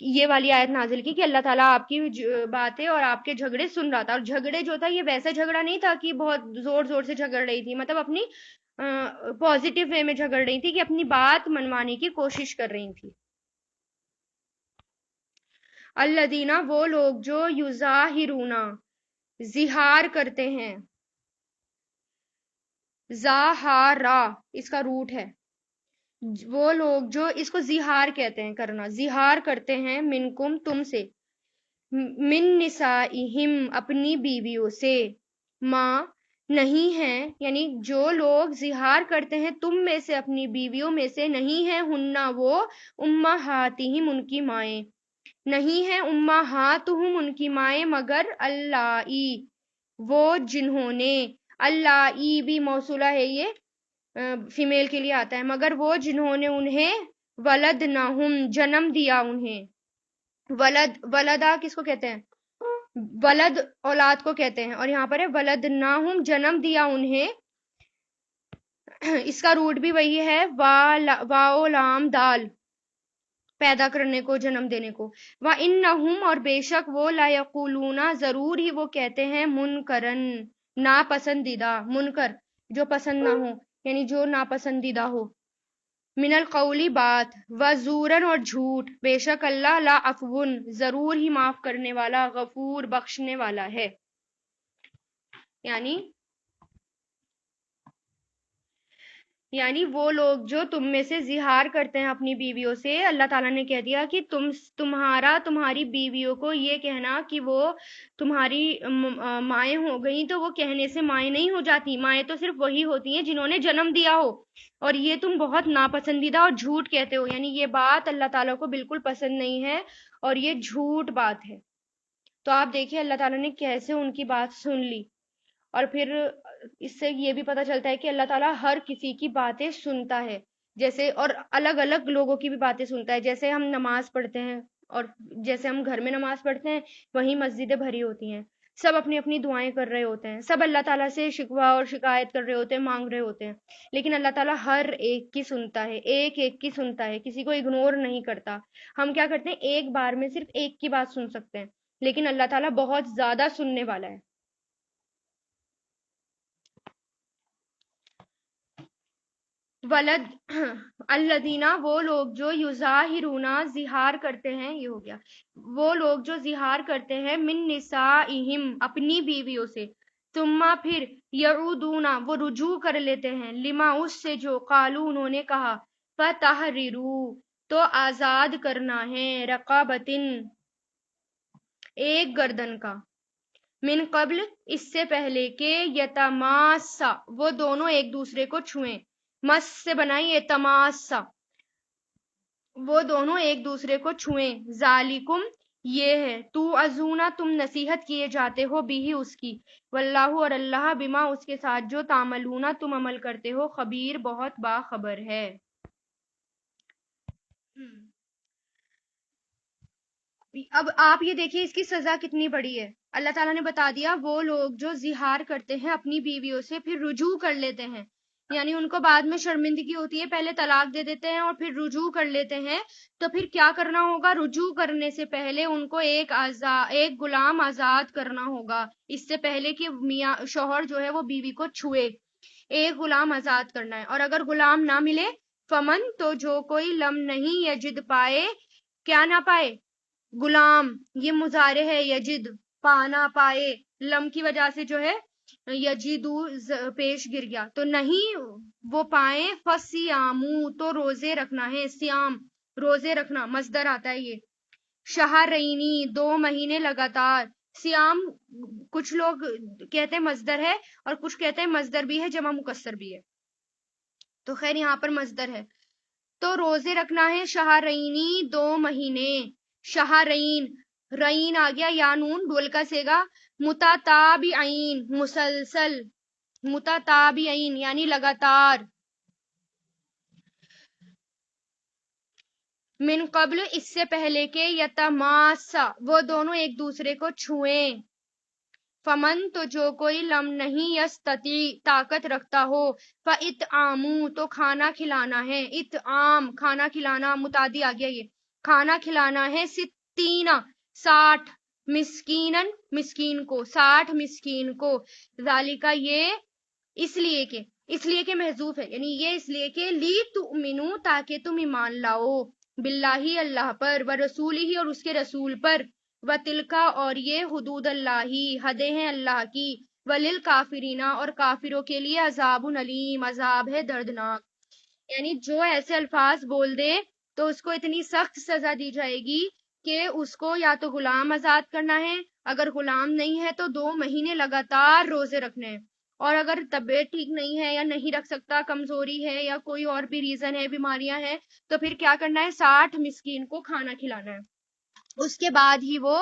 یہ والی آیت نازل کی کہ اللہ تعالیٰ آپ کی باتیں اور آپ کے جھگڑے سن رہا تھا. اور جھگڑے جو تھا یہ ویسا جھگڑا نہیں تھا کہ بہت زور زور سے جھگڑ رہی تھی، مطلب اپنی پازیٹیو وے میں جھگڑ رہی تھی کہ اپنی بات منوانے کی کوشش کر رہی تھی. الذین، وہ لوگ جو یظاہرون، زہار کرتے ہیں. زاہارا اس کا روٹ ہے. وہ لوگ جو اس کو زہار کہتے ہیں، کرنا، زہار کرتے ہیں، منکم تم سے، من نسائہم اپنی بیویوں سے، ماں نہیں ہیں، یعنی جو لوگ زہار کرتے ہیں تم میں سے اپنی بیویوں میں سے، نہیں ہیں ہننا وہ، امہاتہم ان کی مائیں، نہیں ہیں امہاتہم ان کی مائیں، مگر اللائی وہ جنہوں نے، اللائی بھی موصولہ ہے، یہ فیمیل کے لیے آتا ہے، مگر وہ جنہوں نے انہیں، ولدنہم جنم دیا انہیں. ولدا کس کو کہتے ہیں؟ ولد اولاد کو کہتے ہیں، اور یہاں پر ہے ولدناہم جنم دیا انہیں. اس کا روٹ بھی وہی ہے، واو لام دال، پیدا کرنے کو، جنم دینے کو. وَإِنَّهُمْ اور بے شک وہ، لَيَقُولُونَ ضرور ہی وہ کہتے ہیں، منکرن ناپسندیدہ، منکر جو پسند نہ ہو، یعنی جو ناپسندیدہ ہو، من القولی بات، وزورن اور جھوٹ، بے شک اللہ لعفون ضرور ہی معاف کرنے والا، غفور بخشنے والا ہے. یعنی وہ لوگ جو تم میں سے زہار کرتے ہیں اپنی بیویوں سے، اللہ تعالیٰ نے کہہ دیا کہ تمہاری بیویوں کو یہ کہنا کہ وہ تمہاری مائیں ہو گئیں، تو وہ کہنے سے مائیں نہیں ہو جاتی. مائیں تو صرف وہی ہوتی ہیں جنہوں نے جنم دیا ہو، اور یہ تم بہت ناپسندیدہ اور جھوٹ کہتے ہو. یعنی یہ بات اللہ تعالیٰ کو بالکل پسند نہیں ہے، اور یہ جھوٹ بات ہے. تو آپ دیکھیں اللہ تعالیٰ نے کیسے ان کی بات سن لی. اور پھر اس سے یہ بھی پتہ چلتا ہے کہ اللہ تعالیٰ ہر کسی کی باتیں سنتا ہے، جیسے، اور الگ الگ لوگوں کی بھی باتیں سنتا ہے. جیسے ہم نماز پڑھتے ہیں، اور جیسے ہم گھر میں نماز پڑھتے ہیں، وہیں مسجدیں بھری ہوتی ہیں، سب اپنی اپنی دعائیں کر رہے ہوتے ہیں، سب اللہ تعالیٰ سے شکوہ اور شکایت کر رہے ہوتے ہیں، مانگ رہے ہوتے ہیں، لیکن اللہ تعالیٰ ہر ایک کی سنتا ہے، ایک ایک کی سنتا ہے، کسی کو اگنور نہیں کرتا. ہم کیا کرتے ہیں، ایک بار میں صرف ایک کی بات سن سکتے ہیں، لیکن اللہ تعالیٰ بہت زیادہ سننے والا ہے. ولد الذین، وہ لوگ جو یظاہرون زہار کرتے ہیں، یہ ہو گیا، وہ لوگ جو زہار کرتے ہیں، من نسائہم اپنی بیویوں سے، ثم پھر یعودون وہ رجوع کر لیتے ہیں، لما اس سے جو قالو انہوں نے کہا، فتحرروا تو آزاد کرنا ہے، رقابتن ایک گردن کا، من قبل اس سے پہلے کہ یتماسا وہ دونوں ایک دوسرے کو چھوئیں. مس سے بنائی تماسا، وہ دونوں ایک دوسرے کو چھوئیں. ذالکم یہ ہے، تو ازونا تم نصیحت کیے جاتے ہو، بھی اس کی، واللہ اور اللہ، بما اس کے ساتھ جو تعملون تم عمل کرتے ہو، خبیر بہت باخبر ہے. اب آپ یہ دیکھیے اس کی سزا کتنی بڑی ہے. اللہ تعالیٰ نے بتا دیا وہ لوگ جو زہار کرتے ہیں اپنی بیویوں سے، پھر رجوع کر لیتے ہیں، یعنی ان کو بعد میں شرمندگی ہوتی ہے، پہلے طلاق دے دیتے ہیں اور پھر رجوع کر لیتے ہیں، تو پھر کیا کرنا ہوگا؟ رجوع کرنے سے پہلے ان کو ایک غلام آزاد کرنا ہوگا، اس سے پہلے کہ میاں شوہر جو ہے وہ بیوی کو چھوئے، ایک غلام آزاد کرنا ہے. اور اگر غلام نہ ملے، فمن تو جو کوئی، لم نہیں یجد پائے، کیا نہ پائے؟ غلام، یہ مضارع ہے، یجد پانا، پائے، لم کی وجہ سے جو ہے یجدو پیش گر گیا، تو نہیں وہ پائیں، فصیامو تو روزے رکھنا ہے، سیام روزے رکھنا، مصدر آتا ہے یہ. شہرینی 2 مہینے لگاتار. سیام کچھ لوگ کہتے ہیں مصدر ہے، اور کچھ کہتے ہیں مصدر بھی ہے، جمع مکسر بھی ہے، تو خیر یہاں پر مصدر ہے. تو روزے رکھنا ہے شہرینی 2 مہینے. شہرین، رین آ گیا، یا نون ڈول کا سیگا، متتابعین مسلسل، متتابعین یعنی لگاتار. من قبل اس سے پہلے کہ یتماسا وہ دونوں ایک دوسرے کو چھوئیں. فمن تو جو کوئی، لم نہیں یستطیع طاقت رکھتا ہو، فاطعام تو کھانا کھلانا ہے، اطعام کھانا کھلانا، متعدی آ گیا یہ، کھانا کھلانا ہے 60 مسکینن، مسکین کو، 60 مسکین کو، ذالکا یہ اس لیے کہ محذوف ہے، یعنی یہ اس لیے کہ لی تؤمنو تاکہ تم ایمان لاؤ، باللہ اللہ پر، و رسول ہی اور اس کے رسول پر، و تلکا اور یہ حدود اللہ حدیں ہیں اللہ کی، ولل کافرینہ اور کافروں کے لیے عذاب علیم عذاب ہے دردناک، یعنی جو ایسے الفاظ بول دے تو اس کو اتنی سخت سزا دی جائے گی کہ اس کو یا تو غلام آزاد کرنا ہے، اگر غلام نہیں ہے تو 2 مہینے لگاتار روزے رکھنے ہیں، اور اگر طبیعت ٹھیک نہیں ہے یا نہیں رکھ سکتا، کمزوری ہے یا کوئی اور بھی ریزن ہے، بیماریاں ہیں، تو پھر کیا کرنا ہے، 60 مسکین کو کھانا کھلانا ہے، اس کے بعد ہی وہ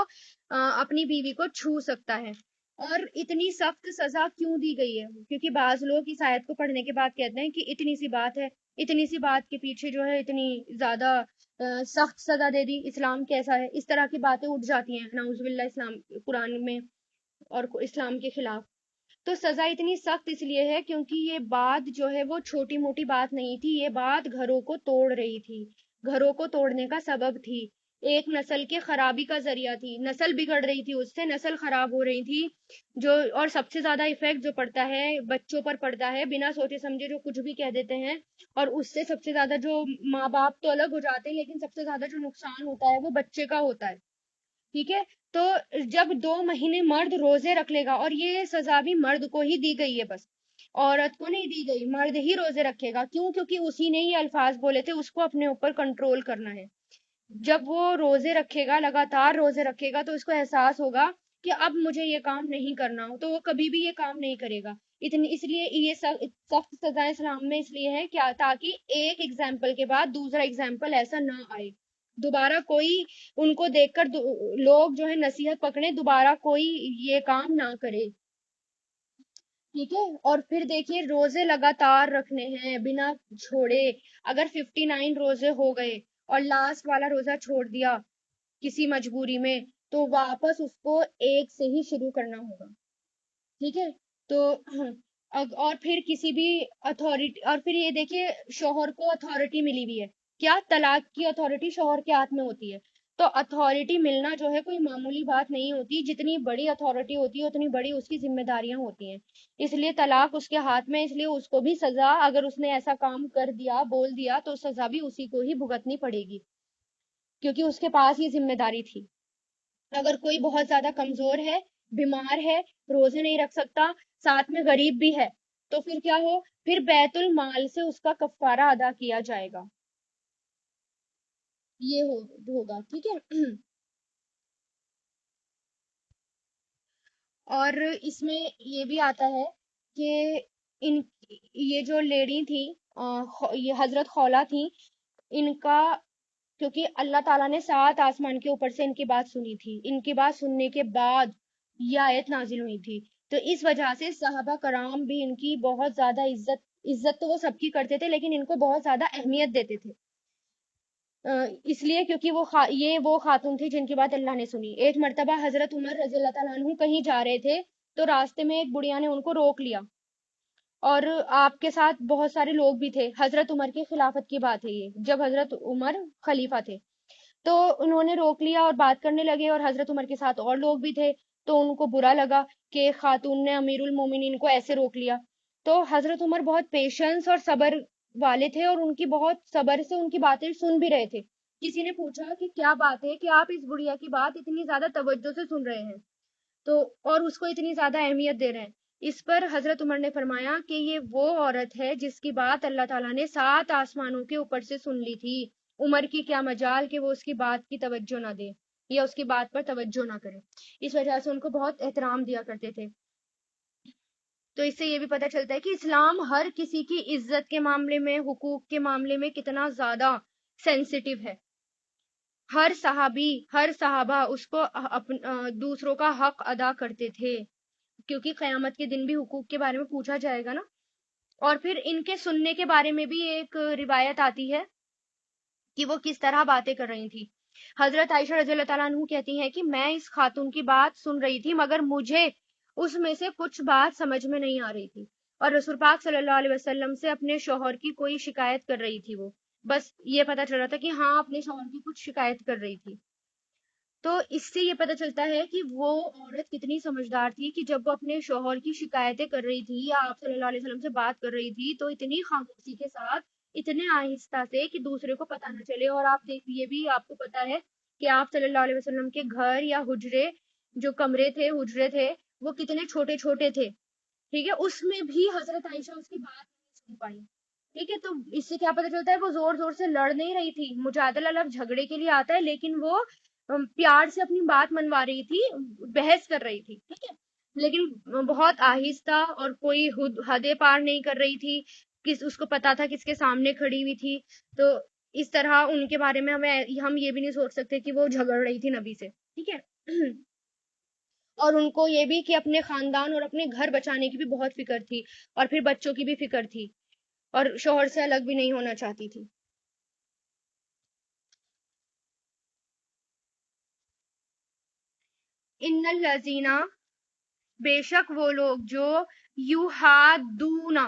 اپنی بیوی کو چھو سکتا ہے۔ اور اتنی سخت سزا کیوں دی گئی ہے؟ کیونکہ بعض لوگ اس آیت کو پڑھنے کے بعد کہتے ہیں کہ اتنی سی بات ہے، اتنی سی بات کے پیچھے جو ہے اتنی زیادہ سخت سزا دے دی، اسلام کیسا ہے، اس طرح کی باتیں اٹھ جاتی ہیں نعوذ باللہ اسلام قرآن میں اور اسلام کے خلاف۔ تو سزا اتنی سخت اس لیے ہے کیونکہ یہ بات جو ہے وہ چھوٹی موٹی بات نہیں تھی، یہ بات گھروں کو توڑ رہی تھی، گھروں کو توڑنے کا سبب تھی، ایک نسل کے خرابی کا ذریعہ تھی، نسل بگڑ رہی تھی، اس سے نسل خراب ہو رہی تھی، جو اور سب سے زیادہ ایفیکٹ جو پڑتا ہے بچوں پر پڑتا ہے، بنا سوچے سمجھے جو کچھ بھی کہہ دیتے ہیں، اور اس سے سب سے زیادہ جو ماں باپ تو الگ ہو جاتے ہیں لیکن سب سے زیادہ جو نقصان ہوتا ہے وہ بچے کا ہوتا ہے، ٹھیک ہے؟ تو جب 2 مہینے مرد روزے رکھ لے گا، اور یہ سزا بھی مرد کو ہی دی گئی ہے، بس عورت کو نہیں دی گئی، مرد ہی روزے رکھے گا، کیوں؟ کیونکہ اسی نے یہ الفاظ بولے تھے، اس کو اپنے اوپر کنٹرول کرنا ہے، جب وہ روزے رکھے گا، لگاتار روزے رکھے گا، تو اس کو احساس ہوگا کہ اب مجھے یہ کام نہیں کرنا، تو وہ کبھی بھی یہ کام نہیں کرے گا، اس لیے یہ سخت سزا اسلام میں اس لیے ہے کیا، تاکہ ایک ایگزامپل کے بعد دوسرا ایگزامپل ایسا نہ آئے، دوبارہ کوئی ان کو دیکھ کر لوگ جو ہے نصیحت پکڑے، دوبارہ کوئی یہ کام نہ کرے، ٹھیک ہے؟ اور پھر دیکھیے روزے لگاتار رکھنے ہیں بنا چھوڑے، اگر 59 روزے ہو گئے اور لاسٹ والا روزہ چھوڑ دیا کسی مجبوری میں، تو واپس اس کو ایک سے ہی شروع کرنا ہوگا، ٹھیک ہے؟ تو اور پھر کسی بھی اتھارٹی، اور پھر یہ دیکھیے شوہر کو اتھارٹی ملی ہوئی ہے، کیا طلاق کی اتھارٹی شوہر کے ہاتھ میں ہوتی ہے، تو اتھارٹی ملنا جو ہے کوئی معمولی بات نہیں ہوتی، جتنی بڑی اتھارٹی ہوتی ہے اتنی بڑی اس کی ذمہ داریاں ہوتی ہیں، اس لیے طلاق اس کے ہاتھ میں، اس لیے اس کو بھی سزا، اگر اس نے ایسا کام کر دیا، بول دیا، تو سزا بھی اسی کو ہی بھگتنی پڑے گی، کیونکہ اس کے پاس یہ ذمہ داری تھی۔ اگر کوئی بہت زیادہ کمزور ہے، بیمار ہے، روزے نہیں رکھ سکتا، ساتھ میں غریب بھی ہے، تو پھر کیا ہو، پھر بیت المال سے اس کا کفارہ ادا کیا جائے گا، یہ ہوگا، ٹھیک ہے؟ اور اس میں یہ بھی آتا ہے کہ ان یہ جو لیڈی تھی، یہ حضرت خولہ تھی، ان کا، کیونکہ اللہ تعالیٰ نے 7 آسمان کے اوپر سے ان کی بات سنی تھی، ان کی بات سننے کے بعد یہ آیت نازل ہوئی تھی، تو اس وجہ سے صحابہ کرام بھی ان کی بہت زیادہ عزت تو وہ سب کی کرتے تھے لیکن ان کو بہت زیادہ اہمیت دیتے تھے، اس لیے کیونکہ یہ وہ خاتون تھی جن کی بات اللہ نے سنی۔ ایک مرتبہ حضرت عمر رضی اللہ تعالیٰ عنہ کہیں جا رہے تھے، تو راستے میں ایک بڑھیا نے ان کو روک لیا، اور آپ کے ساتھ بہت سارے لوگ بھی تھے، حضرت عمر کی خلافت کی بات ہے یہ، جب حضرت عمر خلیفہ تھے، تو انہوں نے روک لیا اور بات کرنے لگے، اور حضرت عمر کے ساتھ اور لوگ بھی تھے، تو ان کو برا لگا کہ خاتون نے امیر المومنین کو ایسے روک لیا، تو حضرت عمر بہت پیشنس اور صبر والے تھے، اور ان کی بہت صبر سے ان کی باتیں سن بھی رہے تھے۔ کسی نے پوچھا کہ کیا بات ہے کہ آپ اس بڑھیا کی بات اتنی زیادہ توجہ سے سن رہے ہیں، تو اور اس کو اتنی زیادہ اہمیت دے رہے ہیں؟ اس پر حضرت عمر نے فرمایا کہ یہ وہ عورت ہے جس کی بات اللہ تعالیٰ نے 7 آسمانوں کے اوپر سے سن لی تھی، عمر کی کیا مجال کہ وہ اس کی بات کی توجہ نہ دے یا اس کی بات پر توجہ نہ کرے، اس وجہ سے ان کو بہت احترام دیا کرتے تھے۔ تو اس سے یہ بھی پتہ چلتا ہے کہ اسلام ہر کسی کی عزت کے معاملے میں، حقوق کے معاملے میں کتنا زیادہ سینسیٹیو ہے، ہر صحابی، ہر صحابہ اس کو دوسروں کا حق ادا کرتے تھے، کیونکہ قیامت کے دن بھی حقوق کے بارے میں پوچھا جائے گا نا۔ اور پھر ان کے سننے کے بارے میں بھی ایک روایت آتی ہے کہ وہ کس طرح باتیں کر رہی تھی۔ حضرت عائشہ رضی اللہ تعالیٰ عنہ کہتی ہیں کہ میں اس خاتون کی بات سن رہی تھی مگر مجھے اس میں سے کچھ بات سمجھ میں نہیں آ رہی تھی، اور رسول پاک صلی اللہ علیہ وسلم سے اپنے شوہر کی کوئی شکایت کر رہی تھی وہ، بس یہ پتا چل رہا تھا کہ ہاں اپنے شوہر کی کچھ شکایت کر رہی تھی. تو اس سے یہ پتا چلتا ہے کہ وہ عورت کتنی سمجھدار تھی کہ جب وہ اپنے شوہر کی شکایتیں کر رہی تھی یا آپ صلی اللہ علیہ وسلم سے بات کر رہی تھی تو اتنی خاموشی کے ساتھ اتنے آہستہ سے کہ دوسرے کو پتا نہ چلے. اور آپ دیکھیے بھی آپ کو پتا ہے کہ آپ صلی اللہ علیہ وسلم کے گھر یا حجرے جو کمرے تھے حجرے تھے وہ کتنے چھوٹے چھوٹے تھے. ٹھیک ہے, اس میں بھی حضرت عائشہ اس کی بات نہیں سن پائی. ٹھیک ہے, تو اس سے کیا پتا چلتا ہے وہ زور زور سے لڑ نہیں رہی تھی. مجادلہ لفظ جھگڑے کے لیے آتا ہے لیکن وہ پیار سے اپنی بات منوا رہی تھی, بحث کر رہی تھی. ٹھیک ہے, لیکن بہت آہستہ اور کوئی حدیں پار نہیں کر رہی تھی. اس کو پتا تھا کس کے سامنے کھڑی ہوئی تھی. تو اس طرح ان کے بارے میں ہم یہ بھی نہیں سوچ سکتے کہ وہ جھگڑ رہی تھی نبی سے. ٹھیک ہے, اور ان کو یہ بھی کہ اپنے خاندان اور اپنے گھر بچانے کی بھی بہت فکر تھی اور پھر بچوں کی بھی فکر تھی اور شوہر سے الگ بھی نہیں ہونا چاہتی تھی. ان الذین, بے شک وہ لوگ جو یحادون,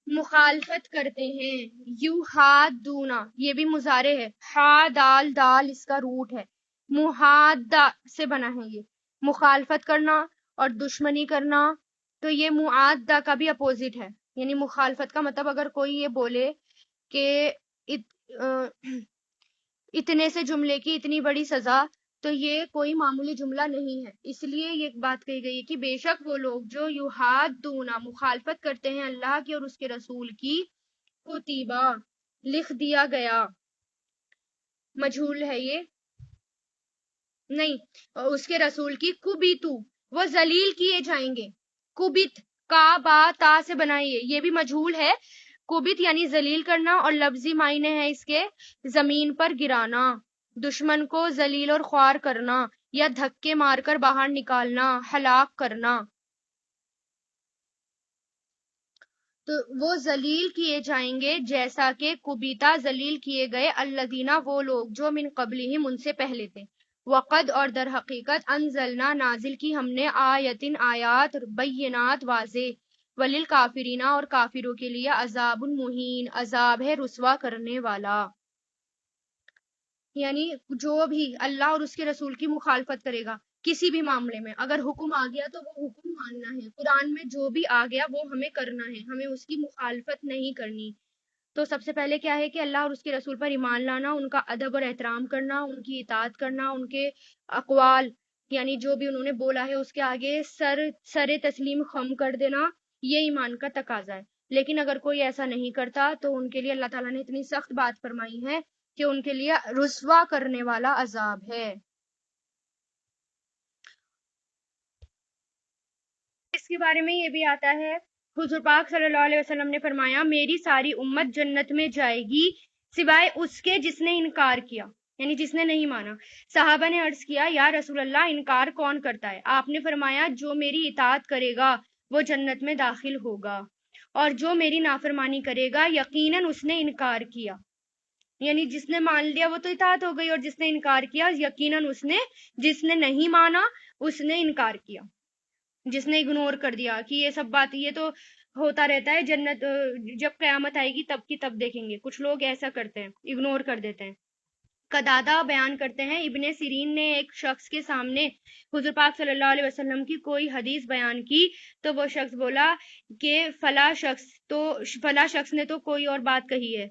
مخالفت کرتے ہیں, یحادون یہ بھی مضارع ہے, ہا دال دال اس کا روٹ ہے, محادہ سے بنا ہے یہ, مخالفت کرنا اور دشمنی کرنا. تو یہ معادہ کا بھی اپوزٹ ہے. یعنی مخالفت کا مطلب اگر کوئی یہ بولے کہ اتنے سے جملے کی اتنی بڑی سزا, تو یہ کوئی معمولی جملہ نہیں ہے. اس لیے یہ بات کہی گئی ہے کہ بے شک وہ لوگ جو یحادون, مخالفت کرتے ہیں اللہ کی اور اس کے رسول کی, کتیبہ لکھ دیا گیا, مجھول ہے یہ نہیں, اس کے رسول کی, کبیتو وہ ذلیل کیے جائیں گے. کبت کا با تا سے بنائیے, یہ بھی مجھول ہے. کبت یعنی ذلیل کرنا اور لفظی معنی ہے اس کے زمین پر گرانا, دشمن کو ذلیل اور خوار کرنا یا دھکے مار کر باہر نکالنا, ہلاک کرنا. تو وہ ذلیل کیے جائیں گے جیسا کہ کبیتا ذلیل کیے گئے الذین وہ لوگ جو من قبلہم ان سے پہلے تھے. وقد اور در حقیقت انزلنا نازل کی ہم نے آیتن آیات بینات واضح, وللکافرین اور کافروں کے لیے عذاب مہین عذاب ہے رسوا کرنے والا. یعنی جو بھی اللہ اور اس کے رسول کی مخالفت کرے گا کسی بھی معاملے میں, اگر حکم آ گیا تو وہ حکم ماننا ہے. قرآن میں جو بھی آ گیا وہ ہمیں کرنا ہے, ہمیں اس کی مخالفت نہیں کرنی. تو سب سے پہلے کیا ہے کہ اللہ اور اس کے رسول پر ایمان لانا, ان کا ادب اور احترام کرنا, ان کی اطاعت کرنا, ان کے اقوال یعنی جو بھی انہوں نے بولا ہے اس کے آگے سر تسلیم خم کر دینا, یہ ایمان کا تقاضا ہے. لیکن اگر کوئی ایسا نہیں کرتا تو ان کے لیے اللہ تعالیٰ نے اتنی سخت بات فرمائی ہے کہ ان کے لیے رسوا کرنے والا عذاب ہے. اس کے بارے میں یہ بھی آتا ہے, حضور پاک صلی اللہ علیہ وسلم نے فرمایا میری ساری امت جنت میں جائے گی سوائے اس کے جس نے انکار کیا, یعنی جس نے نہیں مانا. صحابہ نے عرض کیا یا رسول اللہ انکار کون کرتا ہے؟ آپ نے فرمایا جو میری اطاعت کرے گا وہ جنت میں داخل ہوگا, اور جو میری نافرمانی کرے گا یقیناً اس نے انکار کیا. یعنی جس نے مان لیا وہ تو اطاعت ہو گئی, اور جس نے انکار کیا یقیناً جس نے نہیں مانا اس نے انکار کیا, جس نے اگنور کر دیا کہ یہ سب بات یہ تو ہوتا رہتا ہے, جنت جب قیامت آئے گی تب کی تب دیکھیں گے. کچھ لوگ ایسا کرتے ہیں, اگنور کر دیتے ہیں. قتادہ بیان کرتے ہیں ابن سیرین نے ایک شخص کے سامنے حضور پاک صلی اللہ علیہ وسلم کی کوئی حدیث بیان کی تو وہ شخص بولا کہ فلاں شخص نے تو کوئی اور بات کہی ہے.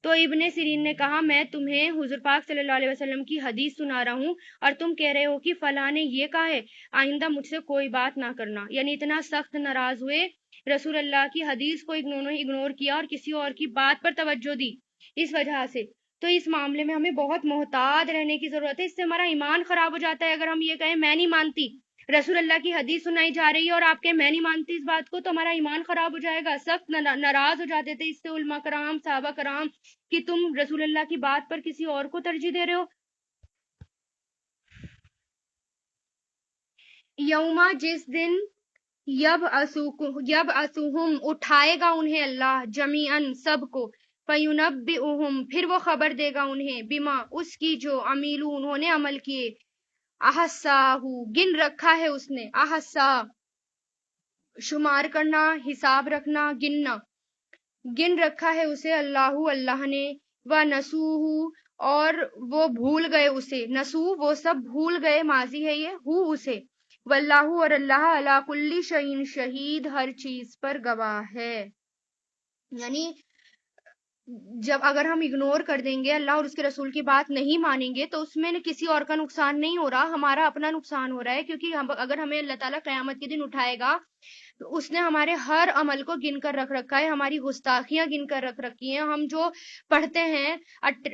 تو ابن سیرین نے کہا میں تمہیں حضور پاک صلی اللہ علیہ وسلم کی حدیث سنا رہا ہوں اور تم کہہ رہے ہو کہ فلاں نے یہ کہا ہے, آئندہ مجھ سے کوئی بات نہ کرنا. یعنی اتنا سخت ناراض ہوئے, رسول اللہ کی حدیث کو اگنور کیا اور کسی اور کی بات پر توجہ دی اس وجہ سے. تو اس معاملے میں ہمیں بہت محتاط رہنے کی ضرورت ہے, اس سے ہمارا ایمان خراب ہو جاتا ہے. اگر ہم یہ کہیں میں نہیں مانتی, رسول اللہ کی حدیث سنائی جا رہی ہے اور آپ کے میں نہیں مانتی اس بات کو, تو ہمارا ایمان خراب ہو جائے گا. سخت ناراض ہو جاتے تھے اس سے علماء کرام صحابہ کرام کہ تم رسول اللہ کی بات پر کسی اور کو ترجیح دے رہے ہو. یوما جس دن یب اسوہم اٹھائے گا انہیں اللہ, جمیعن سب کو, فینبئہم پھر وہ خبر دے گا انہیں, بما اس کی جو عمیلو انہوں نے عمل کیے, احساہو گن رکھا ہے اس نے, احسا شمار کرنا, حساب رکھنا, گننا, گن رکھا ہے اسے اللہ نے، و نسوہ اور وہ بھول گئے اسے، نسو وہ سب بھول گئے، ماضی ہے یہ، ہو اسے، واللہ اور اللہ علی کل شیء شہید ہر چیز پر گواہ ہے. یعنی جب اگر ہم اگنور کر دیں گے اللہ اور اس کے رسول کی بات نہیں مانیں گے تو اس میں کسی اور کا نقصان نہیں ہو رہا، ہمارا اپنا نقصان ہو رہا ہے، کیونکہ اگر ہمیں اللہ تعالیٰ قیامت کے دن اٹھائے گا تو اس نے ہمارے ہر عمل کو گن کر رکھ رکھا ہے، ہماری گستاخیاں گن کر رکھ رکھی ہیں، ہم جو پڑھتے ہیں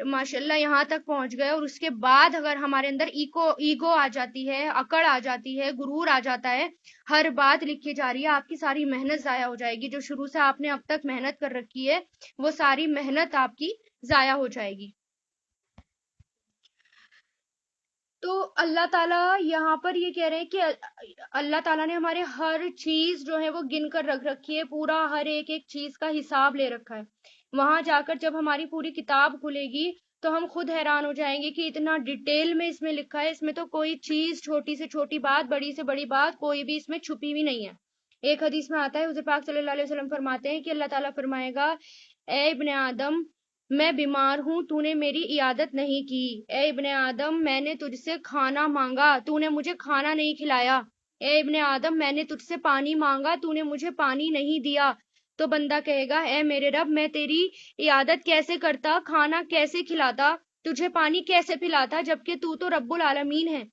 ماشاءاللہ یہاں تک پہنچ گئے، اور اس کے بعد اگر ہمارے اندر ایگو آ جاتی ہے، اکڑ آ جاتی ہے، غرور آ جاتا ہے، ہر بات لکھی جا رہی ہے، آپ کی ساری محنت ضائع ہو جائے گی، جو شروع سے آپ نے اب تک محنت کر رکھی ہے وہ ساری محنت آپ کی ضائع ہو جائے گی. تو اللہ تعالیٰ یہاں پر یہ کہہ رہے ہیں کہ اللہ تعالیٰ نے ہمارے ہر چیز جو ہے وہ گن کر رکھ رکھی ہے، پورا ہر ایک ایک چیز کا حساب لے رکھا ہے. وہاں جا کر جب ہماری پوری کتاب کھلے گی تو ہم خود حیران ہو جائیں گے کہ اتنا ڈیٹیل میں اس میں لکھا ہے، اس میں تو کوئی چیز، چھوٹی سے چھوٹی بات، بڑی سے بڑی بات، کوئی بھی اس میں چھپی ہوئی نہیں ہے. ایک حدیث میں آتا ہے، حضور پاک صلی اللہ علیہ وسلم فرماتے ہیں کہ اللہ تعالیٰ فرمائے گا، اے ابن آدم میں بیمار ہوں، تو نے میری عیادت نہیں کی. اے ابن آدم میں نے تجھ سے کھانا مانگا، تو نے مجھے کھانا نہیں کھلایا. اے ابن آدم میں نے تجھ سے پانی مانگا، تو نے مجھے پانی نہیں دیا. تو بندہ کہے گا، اے میرے رب میں تیری عیادت کیسے کرتا، کھانا کیسے کھلاتا، تجھے پانی کیسے پلاتا، جبکہ تو رب العالمین ہے.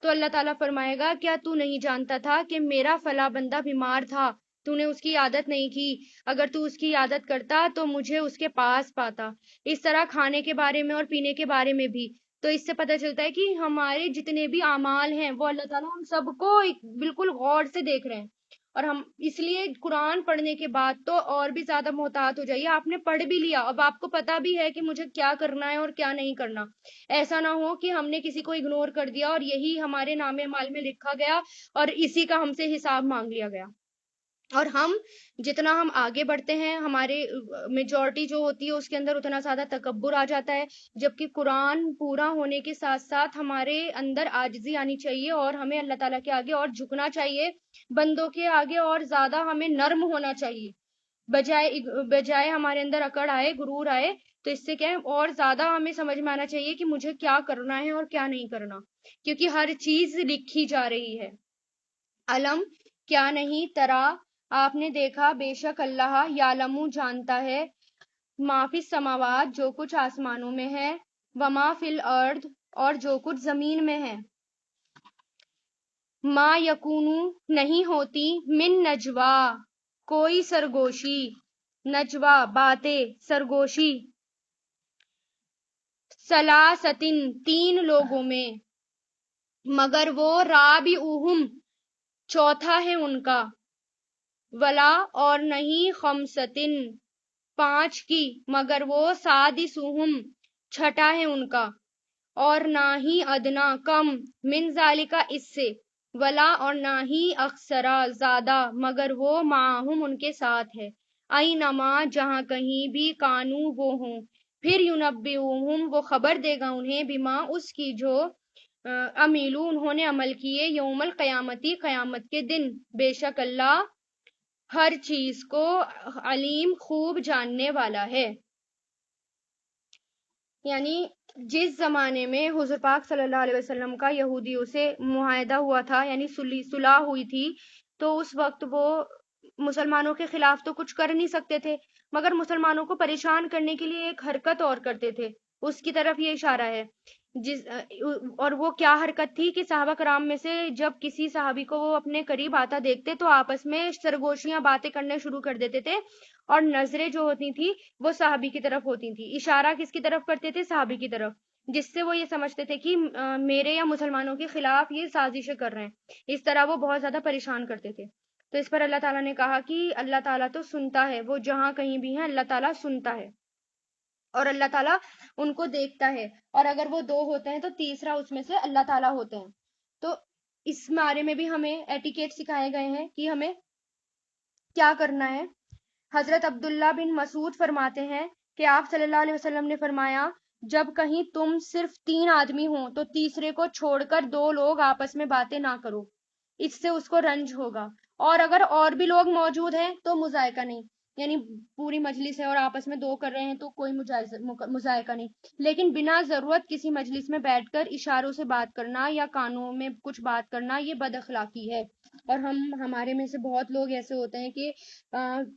تو اللہ تعالیٰ فرمائے گا، کیا تو نہیں جانتا تھا کہ میرا فلاں بندہ بیمار تھا، تو نے اس کی عادت نہیں کی، اگر تو اس کی عادت کرتا تو مجھے اس کے پاس پاتا. اس طرح کھانے کے بارے میں اور پینے کے بارے میں بھی. تو اس سے پتہ چلتا ہے کہ ہمارے جتنے بھی اعمال ہیں وہ اللہ تعالیٰ ہم سب کو بالکل غور سے دیکھ رہے ہیں. اور ہم اس لیے قرآن پڑھنے کے بعد تو اور بھی زیادہ محتاط ہو جائیے. آپ نے پڑھ بھی لیا، اب آپ کو پتا بھی ہے کہ مجھے کیا کرنا ہے اور کیا نہیں کرنا. ایسا نہ ہو کہ ہم نے کسی کو اگنور کر دیا اور یہی ہمارے نام اعمال میں لکھا گیا اور اسی کا ہم سے حساب مانگ لیا گیا. اور ہم جتنا ہم آگے بڑھتے ہیں، ہمارے میجورٹی جو ہوتی ہے اس کے اندر اتنا زیادہ تکبر آ جاتا ہے، جبکہ قرآن پورا ہونے کے ساتھ ساتھ ہمارے اندر عاجزی آنی چاہیے اور ہمیں اللہ تعالیٰ کے آگے اور جھکنا چاہیے، بندوں کے آگے اور زیادہ ہمیں نرم ہونا چاہیے، بجائے ہمارے اندر اکڑ آئے، غرور آئے. تو اس سے کیا ہے، اور زیادہ ہمیں سمجھ میں آنا چاہیے کہ مجھے کیا کرنا ہے اور کیا نہیں کرنا، کیونکہ ہر چیز لکھی جا رہی ہے. علم کیا نہیں ترا، آپ نے دیکھا، بے شک اللہ یعلم جانتا ہے، ما فی السماوات جو کچھ آسمانوں میں ہے، وما فی الارض اور جو کچھ زمین میں ہے. ما یکونو نہیں ہوتی، من نجوا کوئی سرگوشی، نجوا باتیں، سرگوشی، سلاستن تین لوگوں میں، مگر وہ رابعہم چوتھا ہے ان کا، ولا اور نہیں خمستن پانچ کی، مگر وہ سادسہم چھٹا ہے ان کا، اور نہ ہی ادنا کم، من ذالکا اس سے، ولا اور نہ ہی اکثرا زیادہ، مگر وہ معہم ان کے ساتھ ہے، اینما جہاں کہیں بھی کانو وہ ہوں، پھر ینبئہم وہ خبر دے گا انہیں، بما اس کی جو عملو انہوں نے عمل کیے، یوم القیامتی قیامت کے دن، بے شک اللہ ہر چیز کو علیم خوب جاننے والا ہے. یعنی جس زمانے میں حضور پاک صلی اللہ علیہ وسلم کا یہودیوں سے معاہدہ ہوا تھا، یعنی صلح ہوئی تھی، تو اس وقت وہ مسلمانوں کے خلاف تو کچھ کر نہیں سکتے تھے، مگر مسلمانوں کو پریشان کرنے کے لیے ایک حرکت اور کرتے تھے، اس کی طرف یہ اشارہ ہے. اور وہ کیا حرکت تھی کہ صحابہ کرام میں سے جب کسی صحابی کو وہ اپنے قریب آتا دیکھتے تو آپس میں سرگوشیاں باتیں کرنے شروع کر دیتے تھے، اور نظریں جو ہوتی تھی وہ صحابی کی طرف ہوتی تھی. اشارہ کس کی طرف کرتے تھے؟ صحابی کی طرف، جس سے وہ یہ سمجھتے تھے کہ میرے یا مسلمانوں کے خلاف یہ سازشیں کر رہے ہیں. اس طرح وہ بہت زیادہ پریشان کرتے تھے. تو اس پر اللہ تعالیٰ نے کہا کہ اللہ تعالیٰ تو سنتا ہے، وہ جہاں کہیں بھی ہیں اللہ تعالیٰ سنتا ہے، اور اللہ تعالیٰ ان کو دیکھتا ہے، اور اگر وہ دو ہوتے ہیں تو تیسرا اس میں سے اللہ تعالیٰ ہوتے ہیں. تو اس بارے میں بھی ہمیں ایٹیکیٹ سکھائے گئے ہیں کہ ہمیں کیا کرنا ہے. حضرت عبداللہ بن مسعود فرماتے ہیں کہ آپ صلی اللہ علیہ وسلم نے فرمایا، جب کہیں تم صرف 3 آدمی ہوں تو تیسرے کو چھوڑ کر 2 لوگ آپس میں باتیں نہ کرو، اس سے اس کو رنج ہوگا، اور اگر اور بھی لوگ موجود ہیں تو مذائقہ نہیں. یعنی پوری مجلس ہے اور آپس میں دو کر رہے ہیں تو کوئی مذائقہ نہیں، لیکن بنا ضرورت کسی مجلس میں بیٹھ کر اشاروں سے بات کرنا یا کانوں میں کچھ بات کرنا یہ بد اخلاقی ہے۔ اور ہمارے میں سے بہت لوگ ایسے ہوتے ہیں کہ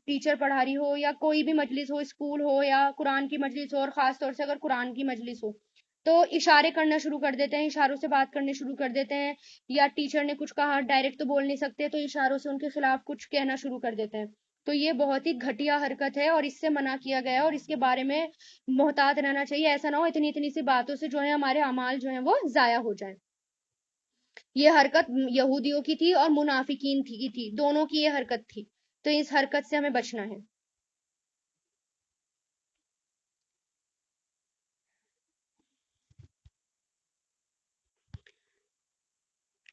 ٹیچر پڑھا رہی ہو یا کوئی بھی مجلس ہو، اسکول ہو یا قرآن کی مجلس ہو، اور خاص طور سے اگر قرآن کی مجلس ہو تو اشارے کرنا شروع کر دیتے ہیں، اشاروں سے بات کرنے شروع کر دیتے ہیں، یا ٹیچر نے کچھ کہا، ڈائریکٹ تو بول نہیں سکتے تو اشاروں سے ان کے خلاف کچھ کہنا شروع کر دیتے ہیں۔ تو یہ بہت ہی گھٹیا حرکت ہے اور اس سے منع کیا گیا ہے، اور اس کے بارے میں محتاط رہنا چاہیے۔ ایسا نہ ہو اتنی اتنی سی باتوں سے جو ہے ہمارے اعمال جو ہیں وہ ضائع ہو جائیں۔ یہ حرکت یہودیوں کی تھی اور منافقین کی تھی، دونوں کی یہ حرکت تھی، تو اس حرکت سے ہمیں بچنا ہے۔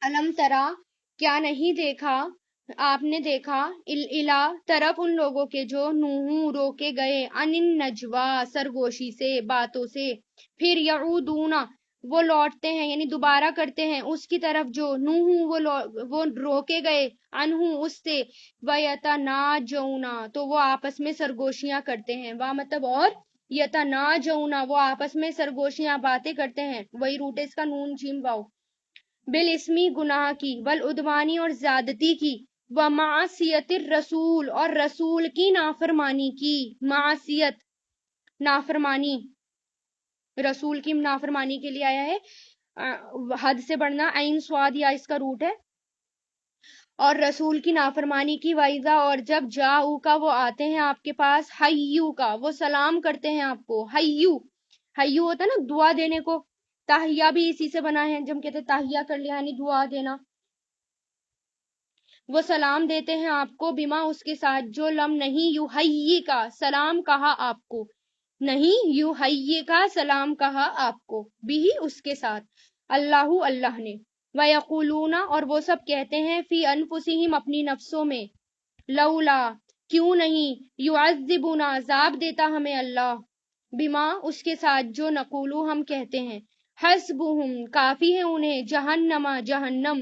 علم ترا، کیا نہیں دیکھا، آپ نے دیکھا، الا طرف ان لوگوں کے جو نوحو روکے گئے، ان النجوا سرگوشی سے، باتوں سے، پھر یعودون وہ لوٹتے ہیں یعنی دوبارہ کرتے ہیں اس کی طرف جو نوحو وہ روکے گئے، انہو اس سے، ویتناجون تو وہ آپس میں سرگوشیاں کرتے ہیں، وا مطلب اور یتناجون وہ آپس میں سرگوشیاں باتیں کرتے ہیں، وہی روٹ ہے اس کا نون جیم واو، بالاسمی گناہ کی، والعدوانی اور زیادتی کی، ومعصیت الرسول اور رسول کی نافرمانی کی، معصیت نافرمانی، رسول کی نافرمانی کے لیے آیا ہے حد سے بڑھنا، عین سواد یا اس کا روٹ ہے، اور رسول کی نافرمانی کی، وائزہ اور جب جاؤ کا وہ آتے ہیں آپ کے پاس، حیو کا وہ سلام کرتے ہیں آپ کو، حیو حیو ہوتا ہے نا دعا دینے کو، تاہیہ بھی اسی سے بنا ہے، جب کہتے ہیں تاہیہ کر لیا یعنی دعا دینا، وہ سلام دیتے ہیں آپ کو، بما اس کے ساتھ جو لم نہیں یحیی کا سلام کہا آپ کو، نہیں یحیی کا سلام کہا آپ کو، بھی اس کے ساتھ، اللہ اللہ نے، وَيَقُولُونَ اور وہ سب کہتے ہیں، فی انفسہم اپنی نفسوں میں، لولا کیوں نہیں، یعذبنا عذاب دیتا ہمیں اللہ، بما اس کے ساتھ جو نقولو ہم کہتے ہیں، حسبہم کافی ہے انہیں، جہنم جہنم،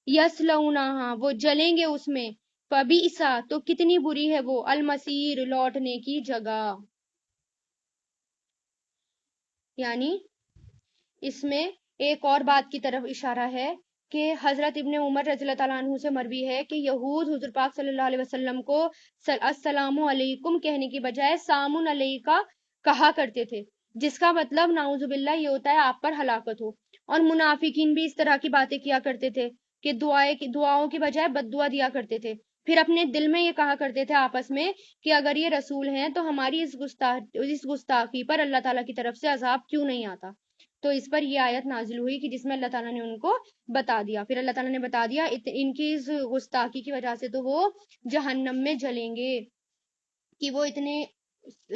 یصلونہا وہ جلیں گے اس میں، فبئسا تو کتنی بری ہے وہ، المصیر لوٹنے کی جگہ۔ یعنی اس میں ایک اور بات کی طرف اشارہ ہے کہ حضرت ابن عمر رضی اللہ تعالیٰ عنہ سے مروی ہے کہ یہود حضور پاک صلی اللہ علیہ وسلم کو السلام علیکم کہنے کی بجائے سامن علیکہ کہا کرتے تھے، جس کا مطلب نعوذ باللہ یہ ہوتا ہے آپ پر ہلاکت ہو، اور منافقین بھی اس طرح کی باتیں کیا کرتے تھے کہ دعاؤں کی بجائے بد دعا دیا کرتے تھے، پھر اپنے دل میں یہ کہا کرتے تھے آپس میں کہ اگر یہ رسول ہیں تو ہماری اس گستاخی پر اللہ تعالیٰ کی طرف سے عذاب کیوں نہیں آتا، تو اس پر یہ آیت نازل ہوئی کہ جس میں اللہ تعالیٰ نے ان کو بتا دیا، پھر اللہ تعالیٰ نے بتا دیا ان کی اس گستاخی کی وجہ سے تو وہ جہنم میں جلیں گے، کہ وہ اتنے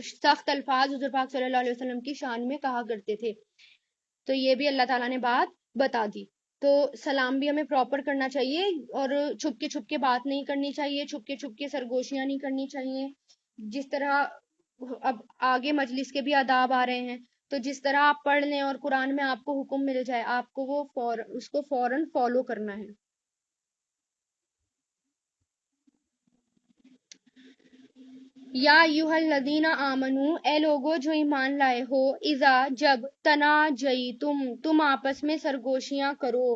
سخت الفاظ حضور پاک صلی اللہ علیہ وسلم کی شان میں کہا کرتے تھے، تو یہ بھی اللہ تعالیٰ نے بات بتا دی۔ تو سلام بھی ہمیں پراپر کرنا چاہیے، اور چھپ کے بات نہیں کرنی چاہیے، چھپ کے سرگوشیاں نہیں کرنی چاہیے، جس طرح اب آگے مجلس کے بھی آداب آ رہے ہیں، تو جس طرح آپ پڑھ لیں اور قرآن میں آپ کو حکم مل جائے آپ کو وہ اس کو فوراً فالو کرنا ہے۔ یا ایھا الذین آمنو اے لوگو جو ایمان لائے ہو، اذا جب تناجیتم تم آپس میں سرگوشیاں کرو،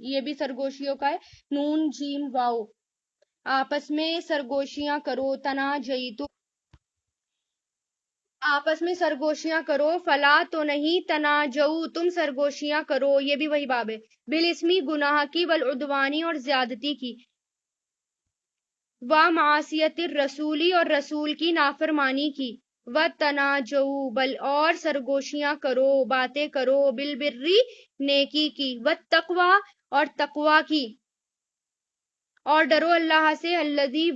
یہ بھی سرگوشیوں کا ہے، نون جیم واو، آپس میں سرگوشیاں کرو، تناجیتم آپس میں سرگوشیاں کرو، فلا تو نہیں، تناجو تم سرگوشیاں کرو، یہ بھی وہی باب ہے، بالاسمی گناہ کی، والعدوانی اور زیادتی کی، ومعصیت الرسولی اور رسول کی نافرمانی کی، وتناجو بل اور سرگوشیاں کرو، باتیں کرو، بالبری نیکی کی، والتقوی اور تقوی کی، اور ڈرو اللہ سے، الذی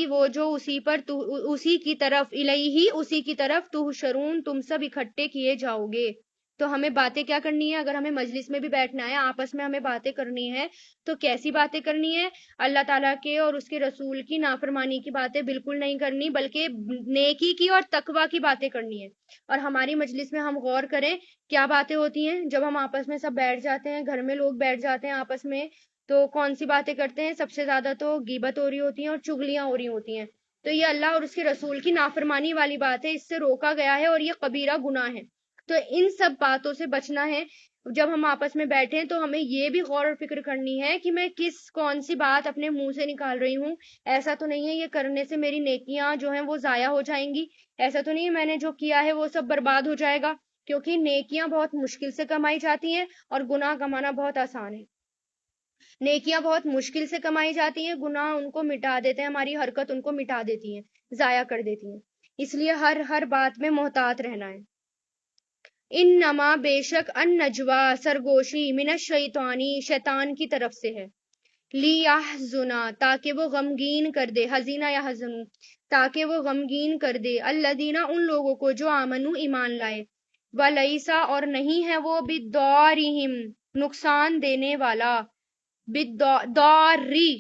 وہ جو اسی پر اسی کی طرف، الیہ اسی کی طرف، تحشرون تم سب اکٹھے کیے جاؤ گے۔ تو ہمیں باتیں کیا کرنی ہے، اگر ہمیں مجلس میں بھی بیٹھنا ہے، آپس میں ہمیں باتیں کرنی ہے تو کیسی باتیں کرنی ہے، اللہ تعالیٰ کے اور اس کے رسول کی نافرمانی کی باتیں بالکل نہیں کرنی، بلکہ نیکی کی اور تقوی کی باتیں کرنی ہے۔ اور ہماری مجلس میں ہم غور کریں کیا باتیں ہوتی ہیں، جب ہم آپس میں سب بیٹھ جاتے ہیں، گھر میں لوگ بیٹھ جاتے ہیں آپس میں تو کون سی باتیں کرتے ہیں؟ سب سے زیادہ تو غیبت ہو رہی ہوتی ہیں اور چغلیاں ہو رہی ہوتی ہیں. تو یہ اللہ اور اس کے رسول کی نافرمانی والی بات ہے، اس سے روکا گیا ہے اور یہ کبیرہ گناہ ہے. تو ان سب باتوں سے بچنا ہے. جب ہم آپس میں بیٹھیں تو ہمیں یہ بھی غور و فکر کرنی ہے کہ میں کون سی بات اپنے منہ سے نکال رہی ہوں. ایسا تو نہیں ہے یہ کرنے سے میری نیکیاں جو ہیں وہ ضائع ہو جائیں گی. ایسا تو نہیں ہے میں نے جو کیا ہے وہ سب برباد ہو جائے گا. کیونکہ نیکیاں بہت مشکل سے کمائی جاتی ہیں اور گناہ کمانا بہت آسان ہے. نیکیاں بہت مشکل سے کمائی جاتی ہیں، گناہ ان کو مٹا دیتے ہیں، ہماری حرکت ان کو مٹا دیتی ہیں، ضائع کر دیتی ہیں. اس لیے ہر بات میں محتاط رہنا ہے. انما بے شک ان نجوا سرگوشی من الشیطانی شیطان کی طرف سے ہے. لیحزنا تاکہ وہ غمگین کر دے، حزینہ یا حزن تاکہ وہ غمگین کر دے، الذین ان لوگوں کو جو آمنو ایمان لائے، ولیسا اور نہیں ہے وہ بدارہم نقصان دینے والا، داری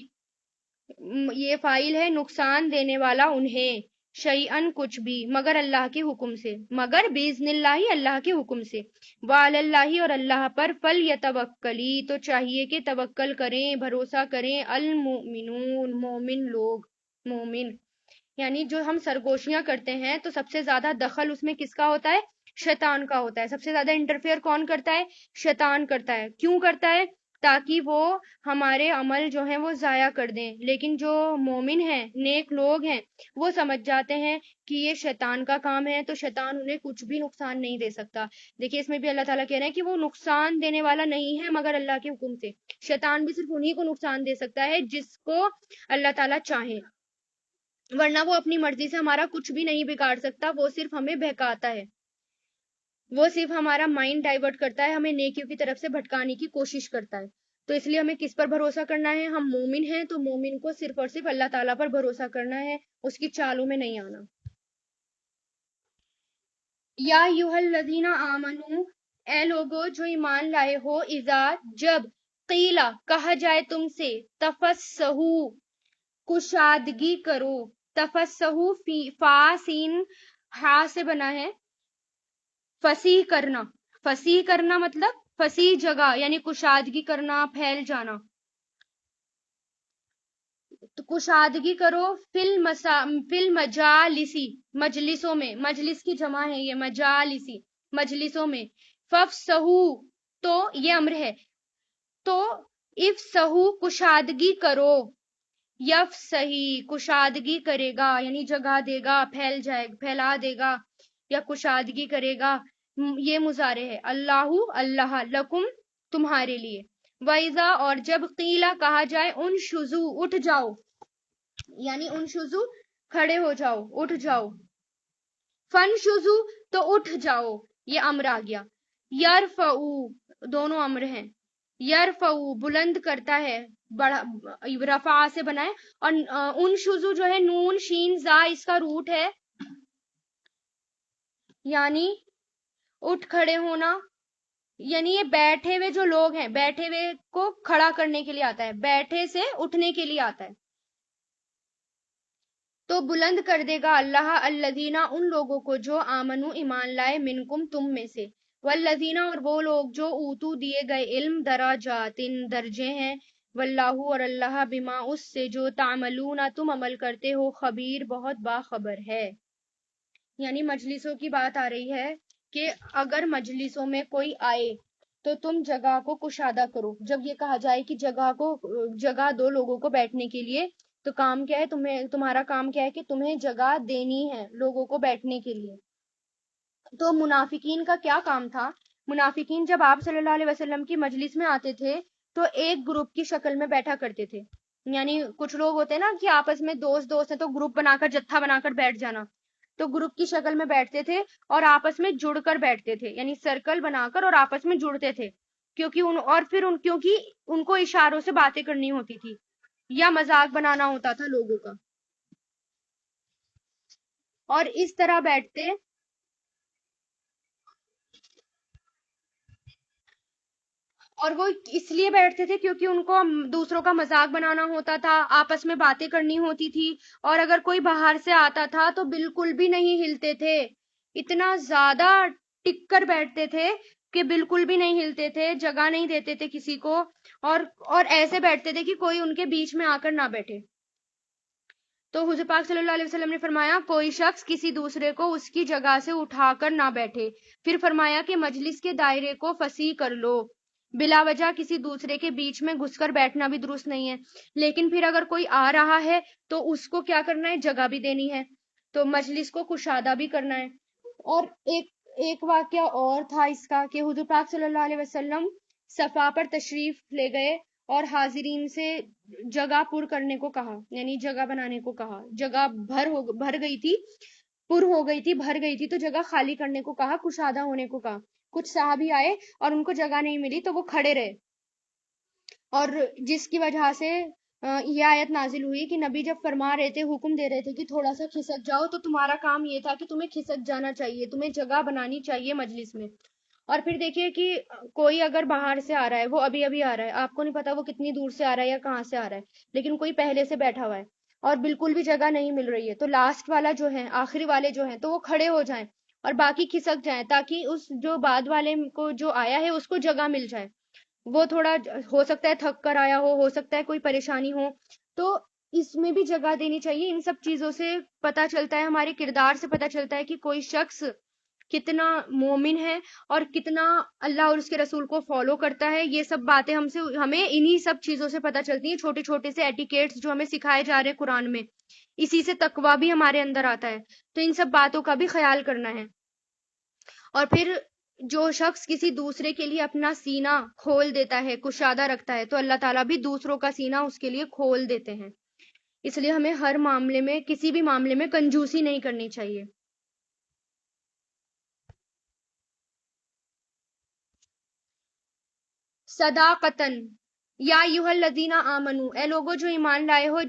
یہ فائل ہے، نقصان دینے والا انہیں، شیئن کچھ بھی، مگر اللہ کے حکم سے، مگر باذن اللہ اللہ کے حکم سے، وعلی اللہ اور اللہ پر فلیتوکلی تو چاہیے کہ توکل کریں، بھروسہ کریں، المؤمنون مومن لوگ، مومن. یعنی جو ہم سرگوشیاں کرتے ہیں تو سب سے زیادہ دخل اس میں کس کا ہوتا ہے؟ شیطان کا ہوتا ہے. سب سے زیادہ انٹرفیئر کون کرتا ہے؟ شیطان کرتا ہے. کیوں کرتا ہے؟ تاکہ وہ ہمارے عمل جو ہیں وہ ضائع کر دیں. لیکن جو مومن ہیں، نیک لوگ ہیں، وہ سمجھ جاتے ہیں کہ یہ شیطان کا کام ہے تو شیطان انہیں کچھ بھی نقصان نہیں دے سکتا. دیکھیے اس میں بھی اللہ تعالیٰ کہہ رہے ہیں کہ وہ نقصان دینے والا نہیں ہے مگر اللہ کے حکم سے. شیطان بھی صرف انہی کو نقصان دے سکتا ہے جس کو اللہ تعالیٰ چاہے، ورنہ وہ اپنی مرضی سے ہمارا کچھ بھی نہیں بگاڑ سکتا. وہ صرف ہمیں بہکاتا ہے، وہ صرف ہمارا مائنڈ ڈائیورٹ کرتا ہے، ہمیں نیکیوں کی طرف سے بھٹکانے کی کوشش کرتا ہے. تو اس لیے ہمیں کس پر بھروسہ کرنا ہے؟ ہم مومن ہیں تو مومن کو صرف اور صرف اللہ تعالیٰ پر بھروسہ کرنا ہے، اس کی چالوں میں نہیں آنا. یا ایھا الذین آمنو اے لوگو جو ایمان لائے ہو، اذا جب قیلا کہا جائے تم سے، تفسحو کشادگی کرو. تفسحو فا سین ہا سے بنا ہے، فصیح کرنا. فصیح کرنا مطلب فصیح جگہ، یعنی کشادگی کرنا، پھیل جانا. تو کشادگی کرو فی المجالسی مجلسوں میں، مجلس کی جمع ہے یہ مجالسی، مجلسوں میں. فافصحو تو یہ امر ہے، تو افصحو کشادگی کرو. یفصحی کشادگی کرے گا، یعنی جگہ دے گا، پھیلا دے گا یا کشادگی کرے گا. یہ مضارع ہے. اللہ اللہ لکم تمہارے لیے. وَإِذَا اور جب قیلا کہا جائے انشزو اٹھ جاؤ، یعنی انشزو کھڑے ہو جاؤ، اٹھ جاؤ. فنشزو تو اٹھ جاؤ، یہ امر آ گیا. یرفعو دونوں امر ہیں. یرفعو بلند کرتا ہے، رفع سے بنا ہے. اور انشزو جو ہے نون شین زا اس کا روٹ ہے، یعنی اٹھ کھڑے ہونا. یعنی یہ بیٹھے ہوئے جو لوگ ہیں، بیٹھے ہوئے کو کھڑا کرنے کے لیے آتا ہے، بیٹھے سے اٹھنے کے لیے آتا ہے. تو بلند کر دے گا اللہ الذین ان لوگوں کو جو آمنو ایمان لائے، منکم تم میں سے، والذین اور وہ لوگ جو اوتو دیے گئے علم، دراجات درجے ہیں، واللہ اور اللہ بما اس سے جو تعملون تم عمل کرتے ہو، خبیر بہت باخبر ہے. یعنی مجلسوں کی بات آ رہی ہے کہ اگر مجلسوں میں کوئی آئے تو تم جگہ کو کشادہ کرو. جب یہ کہا جائے کہ جگہ دو لوگوں کو بیٹھنے کے لیے، تو کام کیا ہے تمہارا کام کیا ہے کہ تمہیں جگہ دینی ہے لوگوں کو بیٹھنے کے لیے. تو منافقین کا کیا کام تھا؟ منافقین جب آپ صلی اللہ علیہ وسلم کی مجلس میں آتے تھے تو ایک گروپ کی شکل میں بیٹھا کرتے تھے. یعنی کچھ لوگ ہوتے ہیں نا کہ آپس میں دوست ہیں تو گروپ بنا کر، جتھا بنا کر بیٹھ جانا. تو گروپ کی شکل میں بیٹھتے تھے اور آپس میں جڑ کر بیٹھتے تھے، یعنی سرکل بنا کر اور آپس میں جڑتے تھے. کیونکہ ان کو اشاروں سے باتیں کرنی ہوتی تھی یا مذاق بنانا ہوتا تھا لوگوں کا، اور اس طرح بیٹھتے. اور وہ اس لیے بیٹھتے تھے کیونکہ ان کو دوسروں کا مذاق بنانا ہوتا تھا، آپس میں باتیں کرنی ہوتی تھی. اور اگر کوئی باہر سے آتا تھا تو بالکل بھی نہیں ہلتے تھے، اتنا زیادہ ٹک کر بیٹھتے تھے کہ بالکل بھی نہیں ہلتے تھے، جگہ نہیں دیتے تھے کسی کو. اور ایسے بیٹھتے تھے کہ کوئی ان کے بیچ میں آ کر نہ بیٹھے. تو حضور پاک صلی اللہ علیہ وسلم نے فرمایا کوئی شخص کسی دوسرے کو اس کی جگہ سے اٹھا کر نہ بیٹھے. پھر فرمایا کہ مجلس کے دائرے کو فصیح کر لو. بلا وجہ کسی دوسرے کے بیچ میں گھس کر بیٹھنا بھی درست نہیں ہے. لیکن پھر اگر کوئی آ رہا ہے تو اس کو کیا کرنا ہے؟ جگہ بھی دینی ہے. تو مجلس کو کشادہ بھی کرنا ہے. اور ایک واقعہ اور تھا اس کا کہ حضور پاک صلی اللہ علیہ وسلم صفا پر تشریف لے گئے اور حاضرین سے جگہ پر کرنے کو کہا، یعنی جگہ بنانے کو کہا. جگہ بھر گئی تھی، بھر گئی تھی تو جگہ خالی کرنے کو کہا، کشادہ ہونے کو کہا. کچھ صحابی آئے اور ان کو جگہ نہیں ملی تو وہ کھڑے رہے، اور جس کی وجہ سے یہ آیت نازل ہوئی کہ نبی جب فرما رہے تھے، حکم دے رہے تھے کہ تھوڑا سا کھسک جاؤ، تو تمہارا کام یہ تھا کہ تمہیں کھسک جانا چاہیے، تمہیں جگہ بنانی چاہیے مجلس میں. اور پھر دیکھیے کہ کوئی اگر باہر سے آ رہا ہے، وہ ابھی ابھی آ رہا ہے، آپ کو نہیں پتا وہ کتنی دور سے آ رہا ہے یا کہاں سے آ رہا ہے، لیکن کوئی پہلے سے بیٹھا ہوا ہے اور بالکل بھی جگہ نہیں مل رہی ہے، تو لاسٹ والا جو ہے، آخری والے جو ہیں، تو وہ کھڑے ہو جائیں اور باقی کھسک جائیں، تاکہ اس جو بعد والے کو جو آیا ہے اس کو جگہ مل جائے. وہ تھوڑا ہو سکتا ہے تھک کر آیا ہو سکتا ہے کوئی پریشانی ہو، تو اس میں بھی جگہ دینی چاہیے. ان سب چیزوں سے پتا چلتا ہے، ہمارے کردار سے پتا چلتا ہے کہ کوئی شخص کتنا مومن ہے اور کتنا اللہ اور اس کے رسول کو فالو کرتا ہے. یہ سب باتیں ہمیں انہی سب چیزوں سے پتا چلتی ہیں، چھوٹے چھوٹے سے ایٹیکیٹس جو ہمیں سکھائے جا رہے ہیں قرآن میں، اسی سے تقویٰ بھی ہمارے اندر آتا ہے. تو ان سب باتوں کا بھی خیال کرنا ہے. اور پھر جو شخص کسی دوسرے کے لیے اپنا سینہ کھول دیتا ہے، کشادہ رکھتا ہے، تو اللہ تعالیٰ بھی دوسروں کا سینہ اس کے لیے کھول دیتے ہیں. اس لیے ہمیں ہر معاملے میں، کسی بھی معاملے میں کنجوسی نہیں کرنی چاہیے. صداقتن یا ایھا الذین آمنو، اے لوگو جو ایمان لائے ہو،